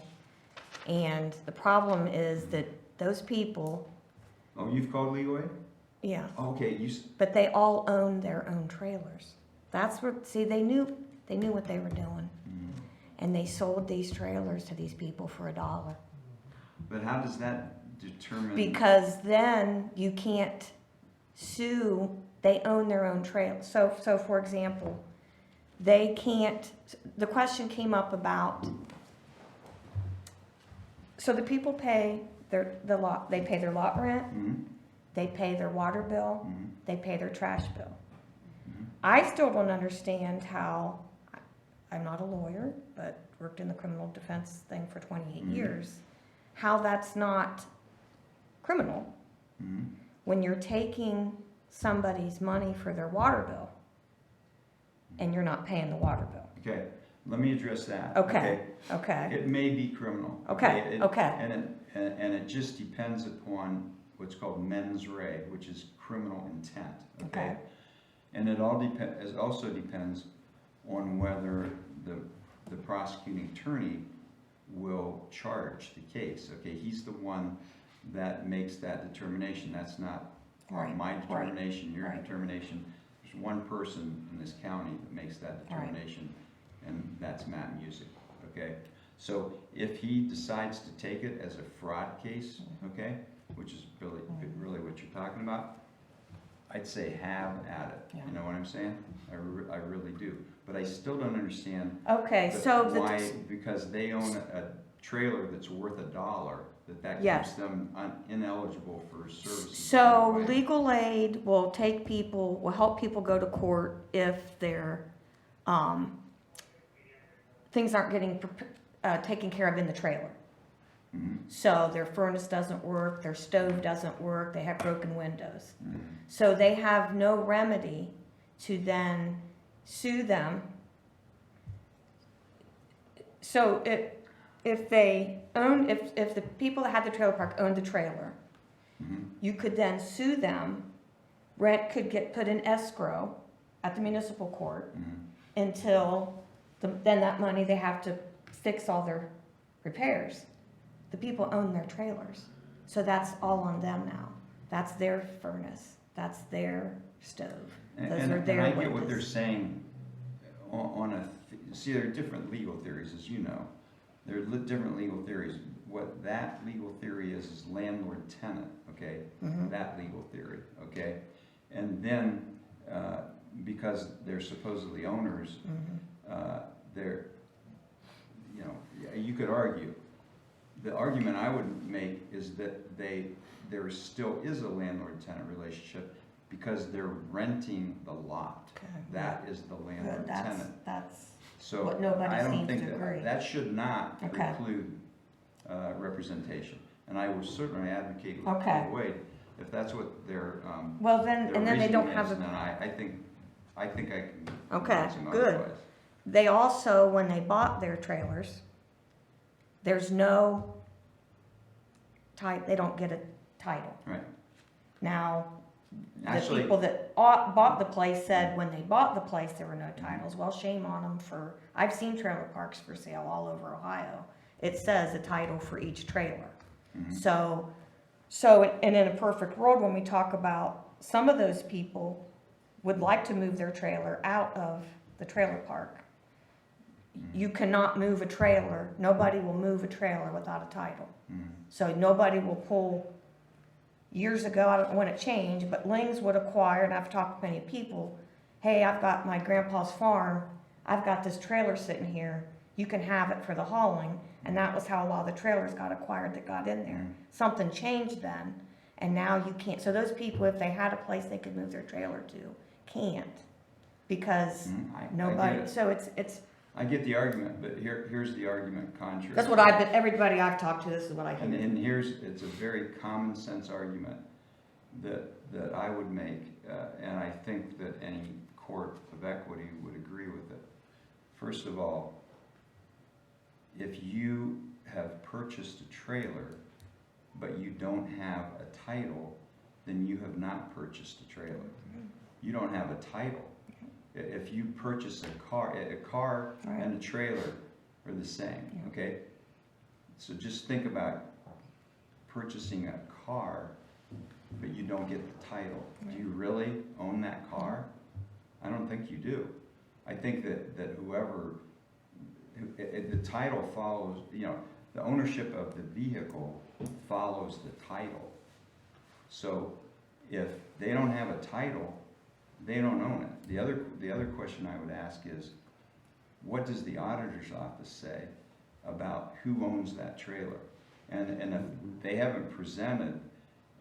[SPEAKER 3] and the problem is that those people,
[SPEAKER 10] Oh, you've called Leeway?
[SPEAKER 3] yeah,
[SPEAKER 10] Okay,
[SPEAKER 3] but they all own their own trailers. That's where, see, they knew They knew what they were doing. And they sold these trailers to these people for $1.
[SPEAKER 10] But how does that determine?
[SPEAKER 3] Because then you can't sue, they own their own trail. So for example, they can't, the question came up about, so the people pay they pay their lot rent,
[SPEAKER 10] Mhm,
[SPEAKER 3] they pay their water bill,
[SPEAKER 10] mhm,
[SPEAKER 3] they pay their trash bill.
[SPEAKER 10] mhm.
[SPEAKER 3] I still don't understand how, I'm not a lawyer, but worked in the criminal defense thing for 28
[SPEAKER 10] Mhm.
[SPEAKER 3] years, how that's not criminal
[SPEAKER 10] Mhm.
[SPEAKER 3] when you're taking somebody's money for their water bill and you're not paying the water bill.
[SPEAKER 10] Okay, let me address that.
[SPEAKER 3] Okay. Okay,
[SPEAKER 10] It may be criminal.
[SPEAKER 3] Okay,
[SPEAKER 10] It-
[SPEAKER 3] okay.
[SPEAKER 10] And it just depends upon what's called mens rea, which is criminal intent, okay?
[SPEAKER 3] Okay.
[SPEAKER 10] And it also depends on whether the prosecuting attorney will charge the case, okay? He's the one that makes that determination. That's not
[SPEAKER 3] Right,
[SPEAKER 10] my
[SPEAKER 3] right,
[SPEAKER 10] determination, your
[SPEAKER 3] right.
[SPEAKER 10] determination. There's one person in this county that makes that
[SPEAKER 3] Right.
[SPEAKER 10] determination, and that's Matt Music, okay? So if he decides to take it as a fraud case, okay, which is really what you're talking about, I'd say have at it.
[SPEAKER 3] Yeah.
[SPEAKER 10] You know what I'm saying? I really do. But I still don't understand
[SPEAKER 3] okay, so
[SPEAKER 10] why, because they own a trailer that's worth $1, that
[SPEAKER 3] Yes.
[SPEAKER 10] keeps them ineligible for services.
[SPEAKER 3] so
[SPEAKER 10] Right.
[SPEAKER 3] legal aid will help people go to court if their, things aren't getting taken care of in the trailer.
[SPEAKER 10] Mhm,
[SPEAKER 3] So their furnace doesn't work, their stove doesn't work, they have broken windows.
[SPEAKER 10] mhm.
[SPEAKER 3] So they have no remedy to then sue them. So if the people that had the trailer park owned the trailer,
[SPEAKER 10] Mhm.
[SPEAKER 3] you could then sue them. Rent could get put in escrow at the municipal court
[SPEAKER 10] Mhm.
[SPEAKER 3] until, then that money, they have to fix all their repairs. The people own their trailers, so that's all on them now. That's their furnace, that's their stove, those
[SPEAKER 10] And
[SPEAKER 3] are their
[SPEAKER 10] I get what they're
[SPEAKER 3] windows.
[SPEAKER 10] saying see, there are different legal theories, as you know. There are different legal theories. What that legal theory is landlord-tenant, okay?
[SPEAKER 3] Mhm.
[SPEAKER 10] That legal theory, okay? And then, because they're supposedly owners,
[SPEAKER 3] Mhm.
[SPEAKER 10] they're, you know, you could argue. The argument I would make is that there still is a landlord-tenant relationship because they're renting the lot.
[SPEAKER 3] Okay.
[SPEAKER 10] That is the
[SPEAKER 3] Good,
[SPEAKER 10] landlord-tenant.
[SPEAKER 3] that's,
[SPEAKER 10] So
[SPEAKER 3] what nobody
[SPEAKER 10] I don't
[SPEAKER 3] seems
[SPEAKER 10] think
[SPEAKER 3] to agree.
[SPEAKER 10] that should not
[SPEAKER 3] Okay.
[SPEAKER 10] preclude representation. And I will certainly advocate with
[SPEAKER 3] Okay.
[SPEAKER 10] Wade, if that's what their
[SPEAKER 3] well then, and then they don't
[SPEAKER 10] reasoning
[SPEAKER 3] have
[SPEAKER 10] is,
[SPEAKER 3] a,
[SPEAKER 10] then I think I can
[SPEAKER 3] Okay,
[SPEAKER 10] convince them
[SPEAKER 3] good.
[SPEAKER 10] otherwise.
[SPEAKER 3] they also, when they bought their trailers, there's no they don't get a title.
[SPEAKER 10] Right.
[SPEAKER 3] Now, the
[SPEAKER 10] Actually,
[SPEAKER 3] people that bought the place said when they bought the place, there were no titles. Well, shame on them I've seen trailer parks for sale all over Ohio. It says a title for each trailer.
[SPEAKER 10] mhm.
[SPEAKER 3] So, and in a perfect world, when we talk about, some of those people would like to move their trailer out of the trailer park. You cannot move a trailer, nobody will move a trailer without a title.
[SPEAKER 10] Mhm.
[SPEAKER 3] So nobody will pull, years ago, I don't know when it changed, but Lings would acquire, and I've talked to many people, hey, I've got my grandpa's farm, I've got this trailer sitting here, you can have it for the hauling, and that was how a lot of the trailers got acquired that got in there.
[SPEAKER 10] Mhm.
[SPEAKER 3] Something changed then, and now you can't, so those people, if they had a place they could move their trailer to, can't, because
[SPEAKER 10] Mhm. I get
[SPEAKER 3] nobody,
[SPEAKER 10] it.
[SPEAKER 3] so it's,
[SPEAKER 10] I get the argument, but here's the argument contrary.
[SPEAKER 3] that's what everybody I've talked to, this is what I
[SPEAKER 10] And,
[SPEAKER 3] hear.
[SPEAKER 10] and it's a very common sense argument that I would make, and I think that any court of equity would agree with it. First of all, if you have purchased a trailer, but you don't have a title, then you have not purchased a trailer. You don't have a title. If you purchase a car
[SPEAKER 3] Right.
[SPEAKER 10] and a trailer are the same,
[SPEAKER 3] Yeah.
[SPEAKER 10] okay? So just think about purchasing a car, but you don't get the title. Do you really own that car? I don't think you do. I think that whoever, the title follows, the ownership of the vehicle follows the title. So if they don't have a title, they don't own it. The other question I would ask is, what does the auditor's office say about who owns that trailer? And if they haven't presented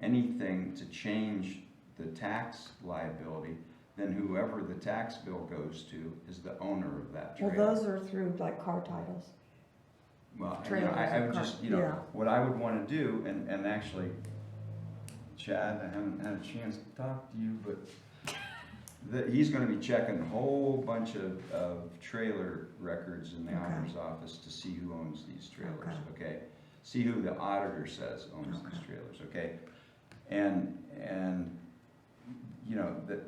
[SPEAKER 10] anything to change the tax liability, then whoever the tax bill goes to is the owner of that
[SPEAKER 3] Well,
[SPEAKER 10] trailer.
[SPEAKER 3] those are through like car titles.
[SPEAKER 10] Well,
[SPEAKER 3] trailers
[SPEAKER 10] I would
[SPEAKER 3] and
[SPEAKER 10] just,
[SPEAKER 3] car- yeah.
[SPEAKER 10] what I would wanna do, and actually, Chad, I haven't had a chance to talk to you, but he's gonna be checking a whole bunch of trailer records in the
[SPEAKER 3] Okay.
[SPEAKER 10] auditor's office to see who owns these trailers,
[SPEAKER 3] Okay.
[SPEAKER 10] okay? See who the auditor says owns these
[SPEAKER 3] Okay.
[SPEAKER 10] trailers, okay? And,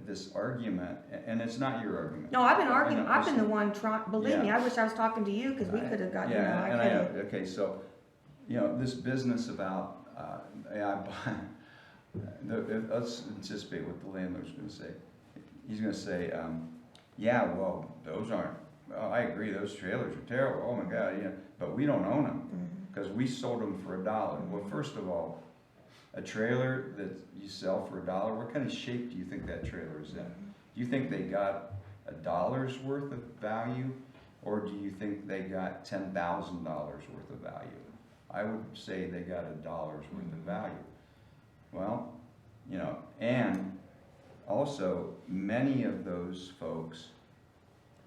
[SPEAKER 10] this argument, and it's not your argument.
[SPEAKER 3] No, I've been
[SPEAKER 10] I
[SPEAKER 3] arguing,
[SPEAKER 10] know,
[SPEAKER 3] I've been the
[SPEAKER 10] listen,
[SPEAKER 3] one trying, believe me,
[SPEAKER 10] Yeah.
[SPEAKER 3] I wish I was talking to you, cause we could have got,
[SPEAKER 10] Yeah,
[SPEAKER 3] I
[SPEAKER 10] and I know,
[SPEAKER 3] could've.
[SPEAKER 10] okay, so, this business about, let's anticipate what the landlord's gonna say. He's gonna say, yeah, well, those aren't, well, I agree, those trailers are terrible, oh my God, but we don't own them,
[SPEAKER 3] Mhm.
[SPEAKER 10] because we sold them for $1. Well, first of all, a trailer that you sell for $1, what kind of shape do you think that trailer is in? Do you think they got $1 worth of value, or do you think they got $10,000 worth of value? I would say they got $1 worth of value. Well, and also many of those folks,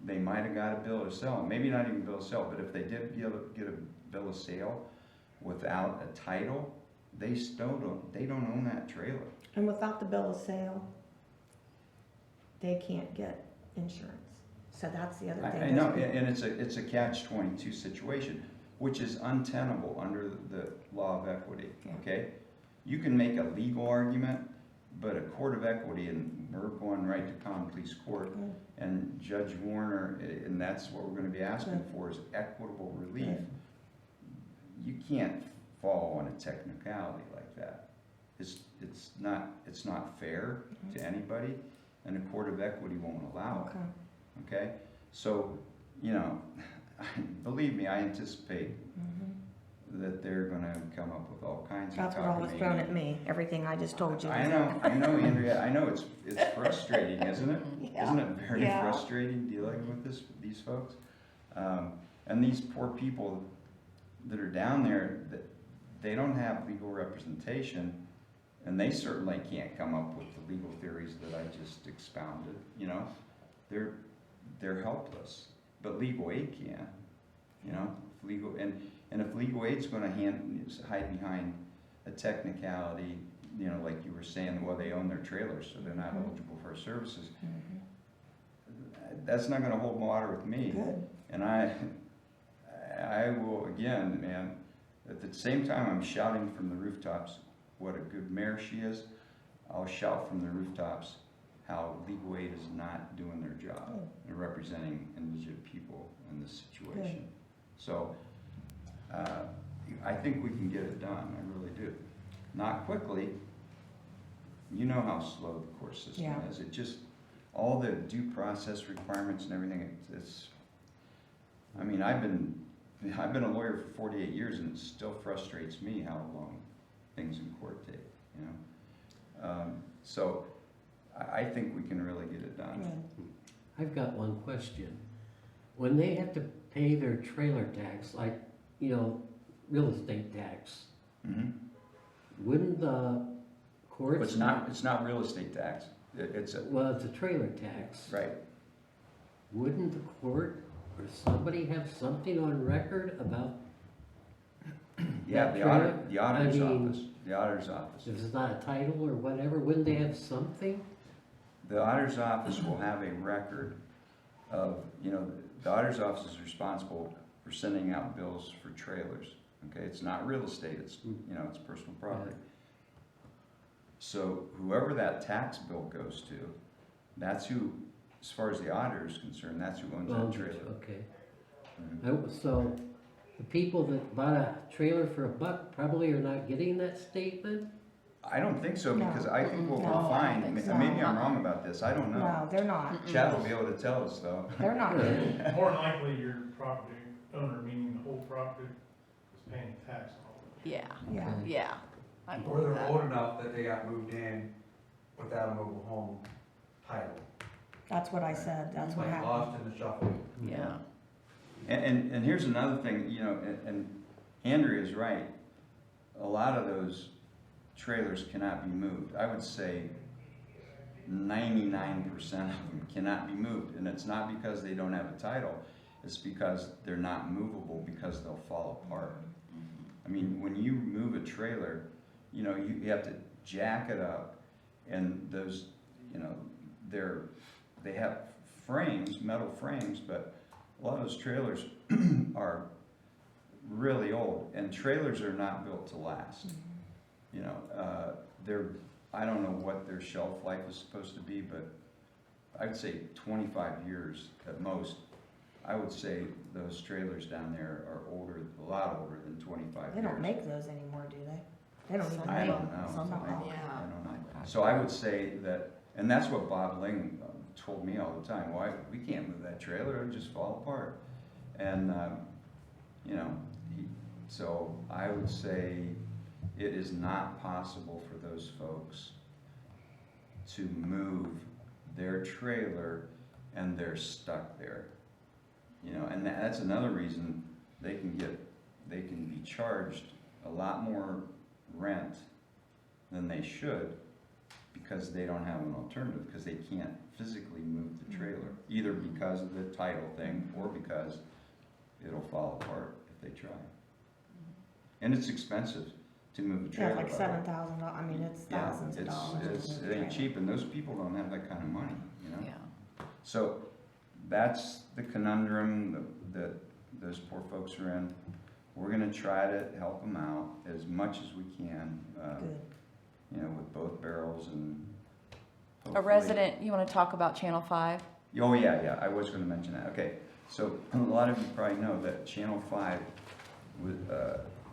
[SPEAKER 10] they might have got a bill of sale, maybe not even a bill of sale, but if they did get a bill of sale without a title, they don't own that trailer.
[SPEAKER 3] And without the bill of sale, they can't get insurance. So that's the other thing.
[SPEAKER 10] I know, and it's a catch-22 situation, which is untenable under the law of equity,
[SPEAKER 3] Yeah.
[SPEAKER 10] okay? You can make a legal argument, but a court of equity, and we're going right to common pleas court,
[SPEAKER 3] Mm.
[SPEAKER 10] and Judge Warner, and that's what we're gonna be asking
[SPEAKER 3] Right.
[SPEAKER 10] for, is equitable relief.
[SPEAKER 3] Right.
[SPEAKER 10] You can't fall on a technicality like that. It's not fair to anybody, and a court of equity won't allow it.
[SPEAKER 3] Okay.
[SPEAKER 10] Okay, so, believe me, I anticipate
[SPEAKER 3] Mhm.
[SPEAKER 10] that they're gonna come up with all kinds of
[SPEAKER 3] That's what all was thrown at me, everything I just told you.
[SPEAKER 10] I know, Andrea, I know it's frustrating, isn't it?
[SPEAKER 3] Yeah.
[SPEAKER 10] Isn't it very
[SPEAKER 3] Yeah.
[SPEAKER 10] frustrating dealing with these folks? And these poor people that are down there, that they don't have legal representation, and they certainly can't come up with the legal theories that I just expounded, They're helpless, but legal aid can, legal, and if legal aid's gonna hide behind a technicality, like you were saying, well, they own their trailers, so they're not
[SPEAKER 3] Mhm.
[SPEAKER 10] eligible for our services,
[SPEAKER 3] Mhm.
[SPEAKER 10] that's not gonna hold water with me.
[SPEAKER 3] Good.
[SPEAKER 10] And I will, again, man, at the same time I'm shouting from the rooftops what a good mayor she is, I'll shout from the rooftops how legal aid is not doing their job in representing indigent people in this situation. So, I think we can get it done, I really do. Not quickly, you know how slow the court system
[SPEAKER 3] Yeah.
[SPEAKER 10] is, it just, all the due process requirements and everything, I mean, I've been a lawyer for 48 years, and it still frustrates me how long things in court take, So, I think we can really get it done.
[SPEAKER 3] Good.
[SPEAKER 9] I've got one question. When they have to pay their trailer tax, like, real estate tax,
[SPEAKER 10] Mhm.
[SPEAKER 9] wouldn't the courts?
[SPEAKER 10] But it's not real estate tax, it's
[SPEAKER 9] Well, it's a trailer tax.
[SPEAKER 10] right.
[SPEAKER 9] Wouldn't the court or somebody have something on record about,
[SPEAKER 10] Yeah,
[SPEAKER 9] That
[SPEAKER 10] the auditor's
[SPEAKER 9] I mean-
[SPEAKER 10] office, the auditor's office.
[SPEAKER 9] if it's not a title or whatever, wouldn't they have something?
[SPEAKER 10] The auditor's office will have a record of, the auditor's office is responsible for sending out bills for trailers, okay? It's not real estate, it's personal property. So whoever that tax bill goes to, that's who, as far as the auditor is concerned, that's who owns that trailer.
[SPEAKER 9] Okay.
[SPEAKER 10] Mhm.
[SPEAKER 9] So the people that bought a trailer for $1 probably are not getting that statement?
[SPEAKER 10] I don't think so,
[SPEAKER 3] No.
[SPEAKER 10] because I think what
[SPEAKER 3] No,
[SPEAKER 10] we'll
[SPEAKER 3] I don't
[SPEAKER 10] find,
[SPEAKER 3] think so.
[SPEAKER 10] maybe I'm wrong about this, I don't know.
[SPEAKER 3] No, they're not.
[SPEAKER 10] Chad will be able to tell us though.
[SPEAKER 3] They're not.
[SPEAKER 11] More than likely, your property owner, meaning the whole property, is paying tax on all of
[SPEAKER 1] Yeah,
[SPEAKER 3] Yeah.
[SPEAKER 1] yeah. I'm
[SPEAKER 12] Or
[SPEAKER 1] with
[SPEAKER 12] they're
[SPEAKER 1] that.
[SPEAKER 12] old enough that they got moved in without a mobile home title.
[SPEAKER 3] That's what I said. That's what
[SPEAKER 12] Like
[SPEAKER 3] happened.
[SPEAKER 12] lost in the shuffle.
[SPEAKER 1] Yeah.
[SPEAKER 10] And here's another thing, you know, and Andrea's right. A lot of those trailers cannot be moved. I would say 99% of them cannot be moved. And it's not because they don't have a title. It's because they're not movable because they'll fall apart. I mean, when you move a trailer, you know, you have to jack it up, and those, you know, they have frames, metal frames, but a lot of those trailers are really old, and trailers are not built to last. You know, I don't know what their shelf life is supposed to be, but I'd say 25 years at most. I would say those trailers down there are older, a lot older than 25
[SPEAKER 3] They
[SPEAKER 10] years.
[SPEAKER 3] don't make those anymore, do they? They don't even
[SPEAKER 10] I
[SPEAKER 3] make
[SPEAKER 10] don't
[SPEAKER 3] them.
[SPEAKER 10] know.
[SPEAKER 3] Some
[SPEAKER 10] I
[SPEAKER 3] don't.
[SPEAKER 10] don't know. So I would say that, and that's what Bob Ling told me all the time. Why, we can't move that trailer, it'll just fall apart. And, you know, so I would say it is not possible for those folks to move their trailer and they're stuck there. You know, and that's another reason they can be charged a lot more rent than they should, because they don't have an alternative, because they can't physically move the trailer, either because of the title thing or because it'll fall apart if they try. And it's expensive to move a
[SPEAKER 3] Yeah,
[SPEAKER 10] trailer.
[SPEAKER 3] like
[SPEAKER 10] by the way.
[SPEAKER 3] $7,000. I mean, it's
[SPEAKER 10] Yeah,
[SPEAKER 3] thousands of dollars. to
[SPEAKER 10] it
[SPEAKER 3] move a
[SPEAKER 10] ain't
[SPEAKER 3] trailer.
[SPEAKER 10] cheap, and those people don't have that kind of money, you know?
[SPEAKER 1] Yeah.
[SPEAKER 10] So that's the conundrum that those poor folks are in. We're gonna try to help them out as much as we can,
[SPEAKER 3] Good.
[SPEAKER 10] you know, with both barrels and
[SPEAKER 1] A
[SPEAKER 10] hopefully-
[SPEAKER 1] resident, you want to talk about Channel 5?
[SPEAKER 10] Oh, yeah, I was gonna mention that. Okay, so a lot of you probably know that Channel 5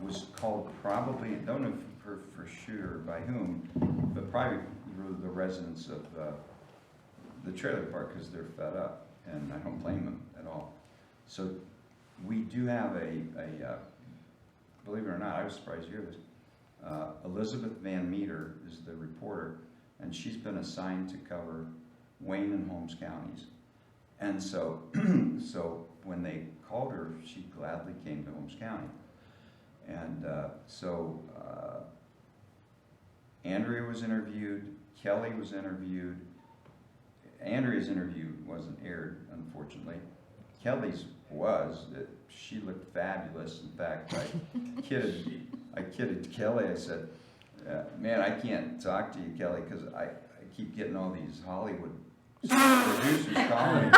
[SPEAKER 10] was called probably, don't know for sure by whom, but probably the residents of the trailer park, because they're fed up, and I don't blame them at all. So we do have believe it or not, I was surprised to hear this. Elizabeth Van Meter is the reporter, and she's been assigned to cover Wayne and Holmes counties. And so, so when they called her, she gladly came to Holmes County. And Andrea was interviewed, Kelly was interviewed. Andrea's interview wasn't aired, unfortunately. Kelly's was. She looked fabulous. In fact, I kidded Kelly. I said, man, I can't talk to you, Kelly, because I keep getting all these Hollywood producers calling me,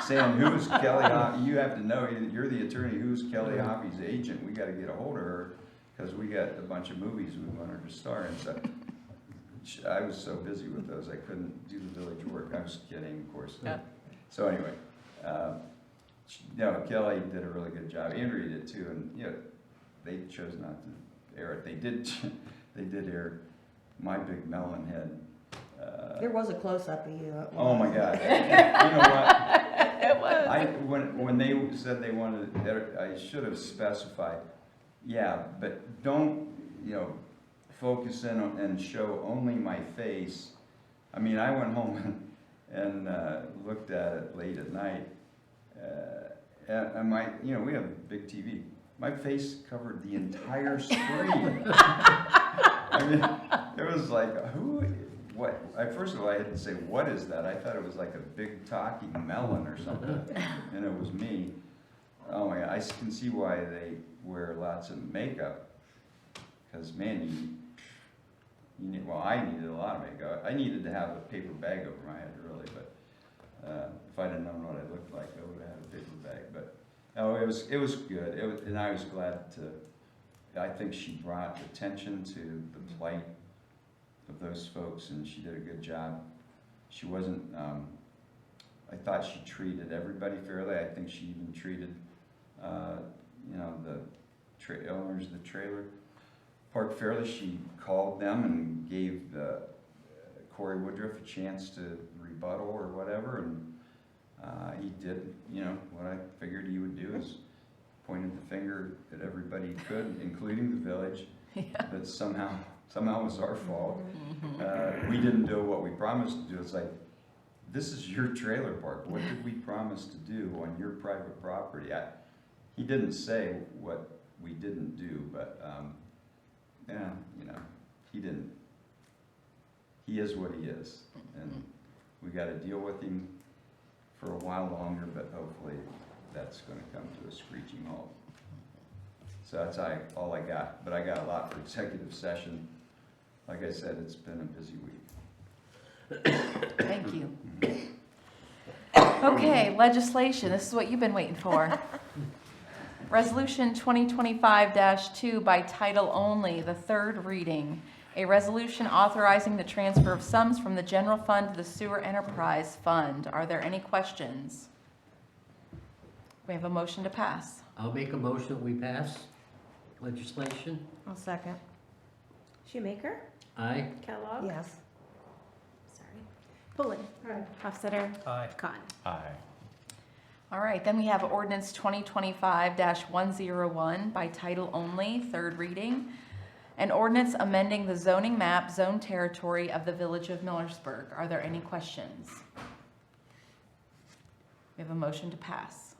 [SPEAKER 10] saying, who's Kelly Hoffey? You have to know, you're the attorney, who's Kelly Hoffey's agent? We got to get a hold of her, because we got a bunch of movies we want her to star in. So I was so busy with those, I couldn't do the village work. I was kidding, of course.
[SPEAKER 1] Yeah.
[SPEAKER 10] So anyway, no, Kelly did a really good job. Andrea did too, and you know, they chose not to air it. They did air My Big Melon Head.
[SPEAKER 3] There was a close-up of you.
[SPEAKER 10] Oh my God! You know what?
[SPEAKER 1] It was.
[SPEAKER 10] When they said they wanted, I should have specified. Yeah, but don't, you know, focus in on, and show only my face. I mean, I went home and looked at it late at night, and my, you know, we have a big TV. My face covered the entire screen. I mean, it was like, what? First of all, I had to say, what is that? I thought it was like a big talking melon or something, and it was me. Oh my God, I can see why they wear lots of makeup, because man, well, I needed a lot of makeup. I needed to have a paper bag over my head, really, but if I'd have known what I looked like, I would have had a paper bag. But no, it was good. And I was glad to. I think she brought attention to the plight of those folks, and she did a good job. She wasn't. I thought she treated everybody fairly. I think she even treated, you know, the owners of the trailer Park Fairless, she called them and gave Corey Woodruff a chance to rebuttal or whatever, and he did, you know, what I figured he would do, is pointed the finger at everybody he could, including the village, that somehow it was our fault. We didn't do what we promised to do. It's like, this is your trailer park. What did we promise to do on your private property? He didn't say what we didn't do, but yeah, you know, he didn't. He is what he is, and we got to deal with him for a while longer, but hopefully that's going to come to a screeching halt. So that's all I got, but I got a lot for executive session. Like I said, it's been a busy week.
[SPEAKER 1] Thank you. Okay, legislation, this is what you've been waiting for. Resolution 2025-2 by title only, the third reading. A resolution authorizing the transfer of sums from the general fund to the sewer enterprise fund. Are there any questions? We have a motion to pass.
[SPEAKER 9] I'll make a motion that we pass legislation.
[SPEAKER 3] I'll second.
[SPEAKER 2] Shoemaker,
[SPEAKER 9] Aye.
[SPEAKER 2] Kellogg.
[SPEAKER 3] Yes.
[SPEAKER 2] Sorry. Pullen. Hofstadter.
[SPEAKER 8] Aye.
[SPEAKER 2] Khan.
[SPEAKER 4] Aye.
[SPEAKER 1] All right, then we have ordinance 2025-101 by title only, third reading. An ordinance amending the zoning map, zone territory of the village of Millersburg. Are there any questions? We have a motion to pass.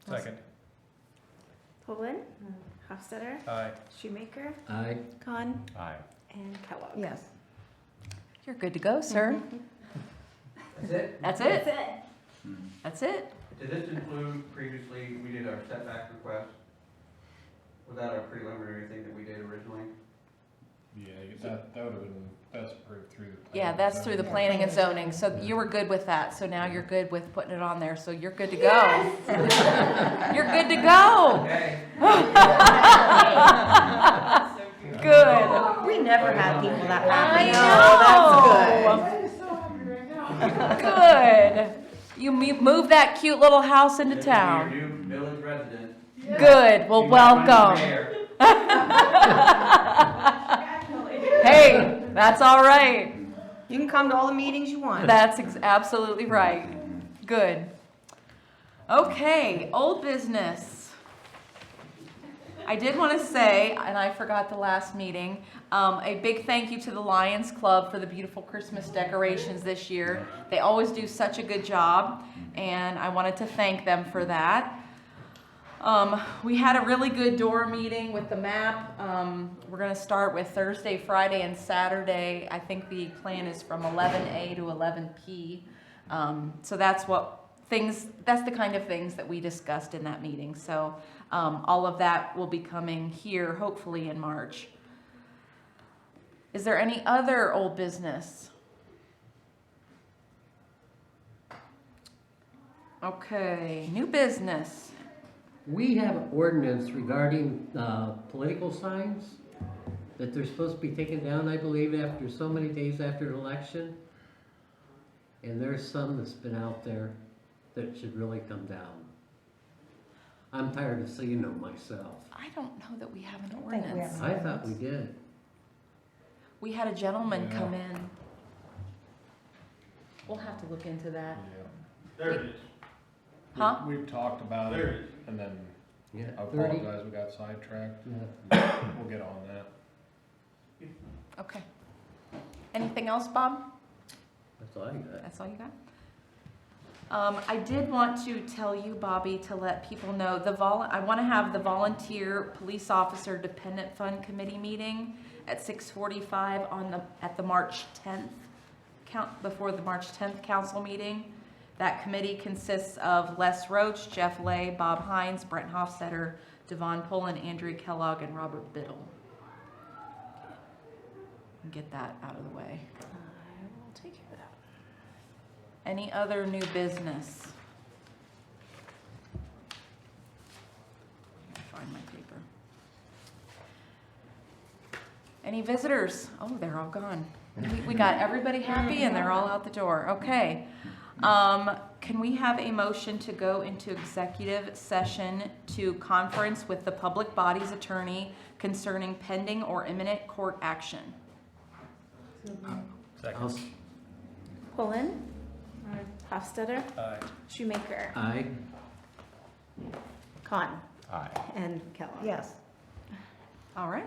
[SPEAKER 8] Second.
[SPEAKER 2] Pullen. Hofstadter.
[SPEAKER 8] Aye.
[SPEAKER 2] Shoemaker,
[SPEAKER 9] Aye.
[SPEAKER 2] Khan,
[SPEAKER 4] Aye.
[SPEAKER 2] and Kellogg.
[SPEAKER 3] Yes.
[SPEAKER 1] You're good to go, sir.
[SPEAKER 12] That's it?
[SPEAKER 1] That's it.
[SPEAKER 2] That's it.
[SPEAKER 1] That's it.
[SPEAKER 12] Did this include previously, we did our setback request? Was that a preliminary thing that we did originally?
[SPEAKER 6] Yeah, that would have been, that's approved through the.
[SPEAKER 1] Yeah, that's through the planning and zoning. So you were good with that. So now you're good with putting it on there. So you're good to go. You're good to go.
[SPEAKER 12] Okay.
[SPEAKER 1] Good.
[SPEAKER 3] We never had people that
[SPEAKER 1] I
[SPEAKER 3] happy.
[SPEAKER 1] know. Good. You move that cute little house into
[SPEAKER 12] This will be
[SPEAKER 1] town.
[SPEAKER 12] your new village resident.
[SPEAKER 1] Good. Well,
[SPEAKER 12] You might run for
[SPEAKER 1] welcome.
[SPEAKER 12] mayor.
[SPEAKER 1] Hey, that's all right.
[SPEAKER 3] You can come to all the meetings you want.
[SPEAKER 1] That's absolutely right. Good. Okay, old business. I did want to say, and I forgot the last meeting, a big thank you to the Lions Club for the beautiful Christmas decorations this year. They always do such a good job, and I wanted to thank them for that. We had a really good door meeting with the map. We're going to start with Thursday, Friday, and Saturday. I think the plan is from 11 a to 11 p. So that's the kind of things that we discussed in that meeting. So all of that will be coming here, hopefully in March. Is there any other old business? Okay, new business.
[SPEAKER 9] We have an ordinance regarding political signs that they're supposed to be taken down, I believe, after so many days after an election. And there's some that's been out there that should really come down. I'm tired of seeing them myself.
[SPEAKER 1] I don't know that we have an
[SPEAKER 3] think we have
[SPEAKER 1] ordinance.
[SPEAKER 3] an
[SPEAKER 9] I thought we did.
[SPEAKER 1] We had a gentleman
[SPEAKER 6] Yeah.
[SPEAKER 1] come in. We'll have to look into that.
[SPEAKER 11] There it is.
[SPEAKER 1] Huh?
[SPEAKER 6] We've talked about
[SPEAKER 11] There
[SPEAKER 6] it,
[SPEAKER 11] it is.
[SPEAKER 6] and then
[SPEAKER 9] Yeah,
[SPEAKER 6] I
[SPEAKER 9] 30.
[SPEAKER 6] apologize, we got sidetracked.
[SPEAKER 9] Yeah.
[SPEAKER 6] We'll get on that.
[SPEAKER 1] Okay. Anything else, Bob?
[SPEAKER 9] That's all I got.
[SPEAKER 1] That's all you got? I did want to tell you, Bobby, to let people know, I want to have the Volunteer Police Officer Dependent Fund Committee meeting at 6:45 at the March 10th, before the March 10th council meeting. That committee consists of Les Roach, Jeff Lay, Bob Hines, Brent Hofstetter, Devon Pullen, Andrea Kellogg, and Robert Biddle. Get that out of the way.
[SPEAKER 2] I will take care of that.
[SPEAKER 1] Any other new business? Let me find my paper. Any visitors? Oh, they're all gone. We got everybody happy and they're all out the door. Okay. Can we have a motion to go into executive session to conference with the public body's attorney concerning pending or imminent court action?
[SPEAKER 8] Second.
[SPEAKER 2] Pullen. Hofstadter.
[SPEAKER 8] Aye.
[SPEAKER 2] Shoemaker.
[SPEAKER 9] Aye.
[SPEAKER 2] Khan.
[SPEAKER 4] Aye.
[SPEAKER 2] And Kellogg.
[SPEAKER 3] Yes.
[SPEAKER 1] All right.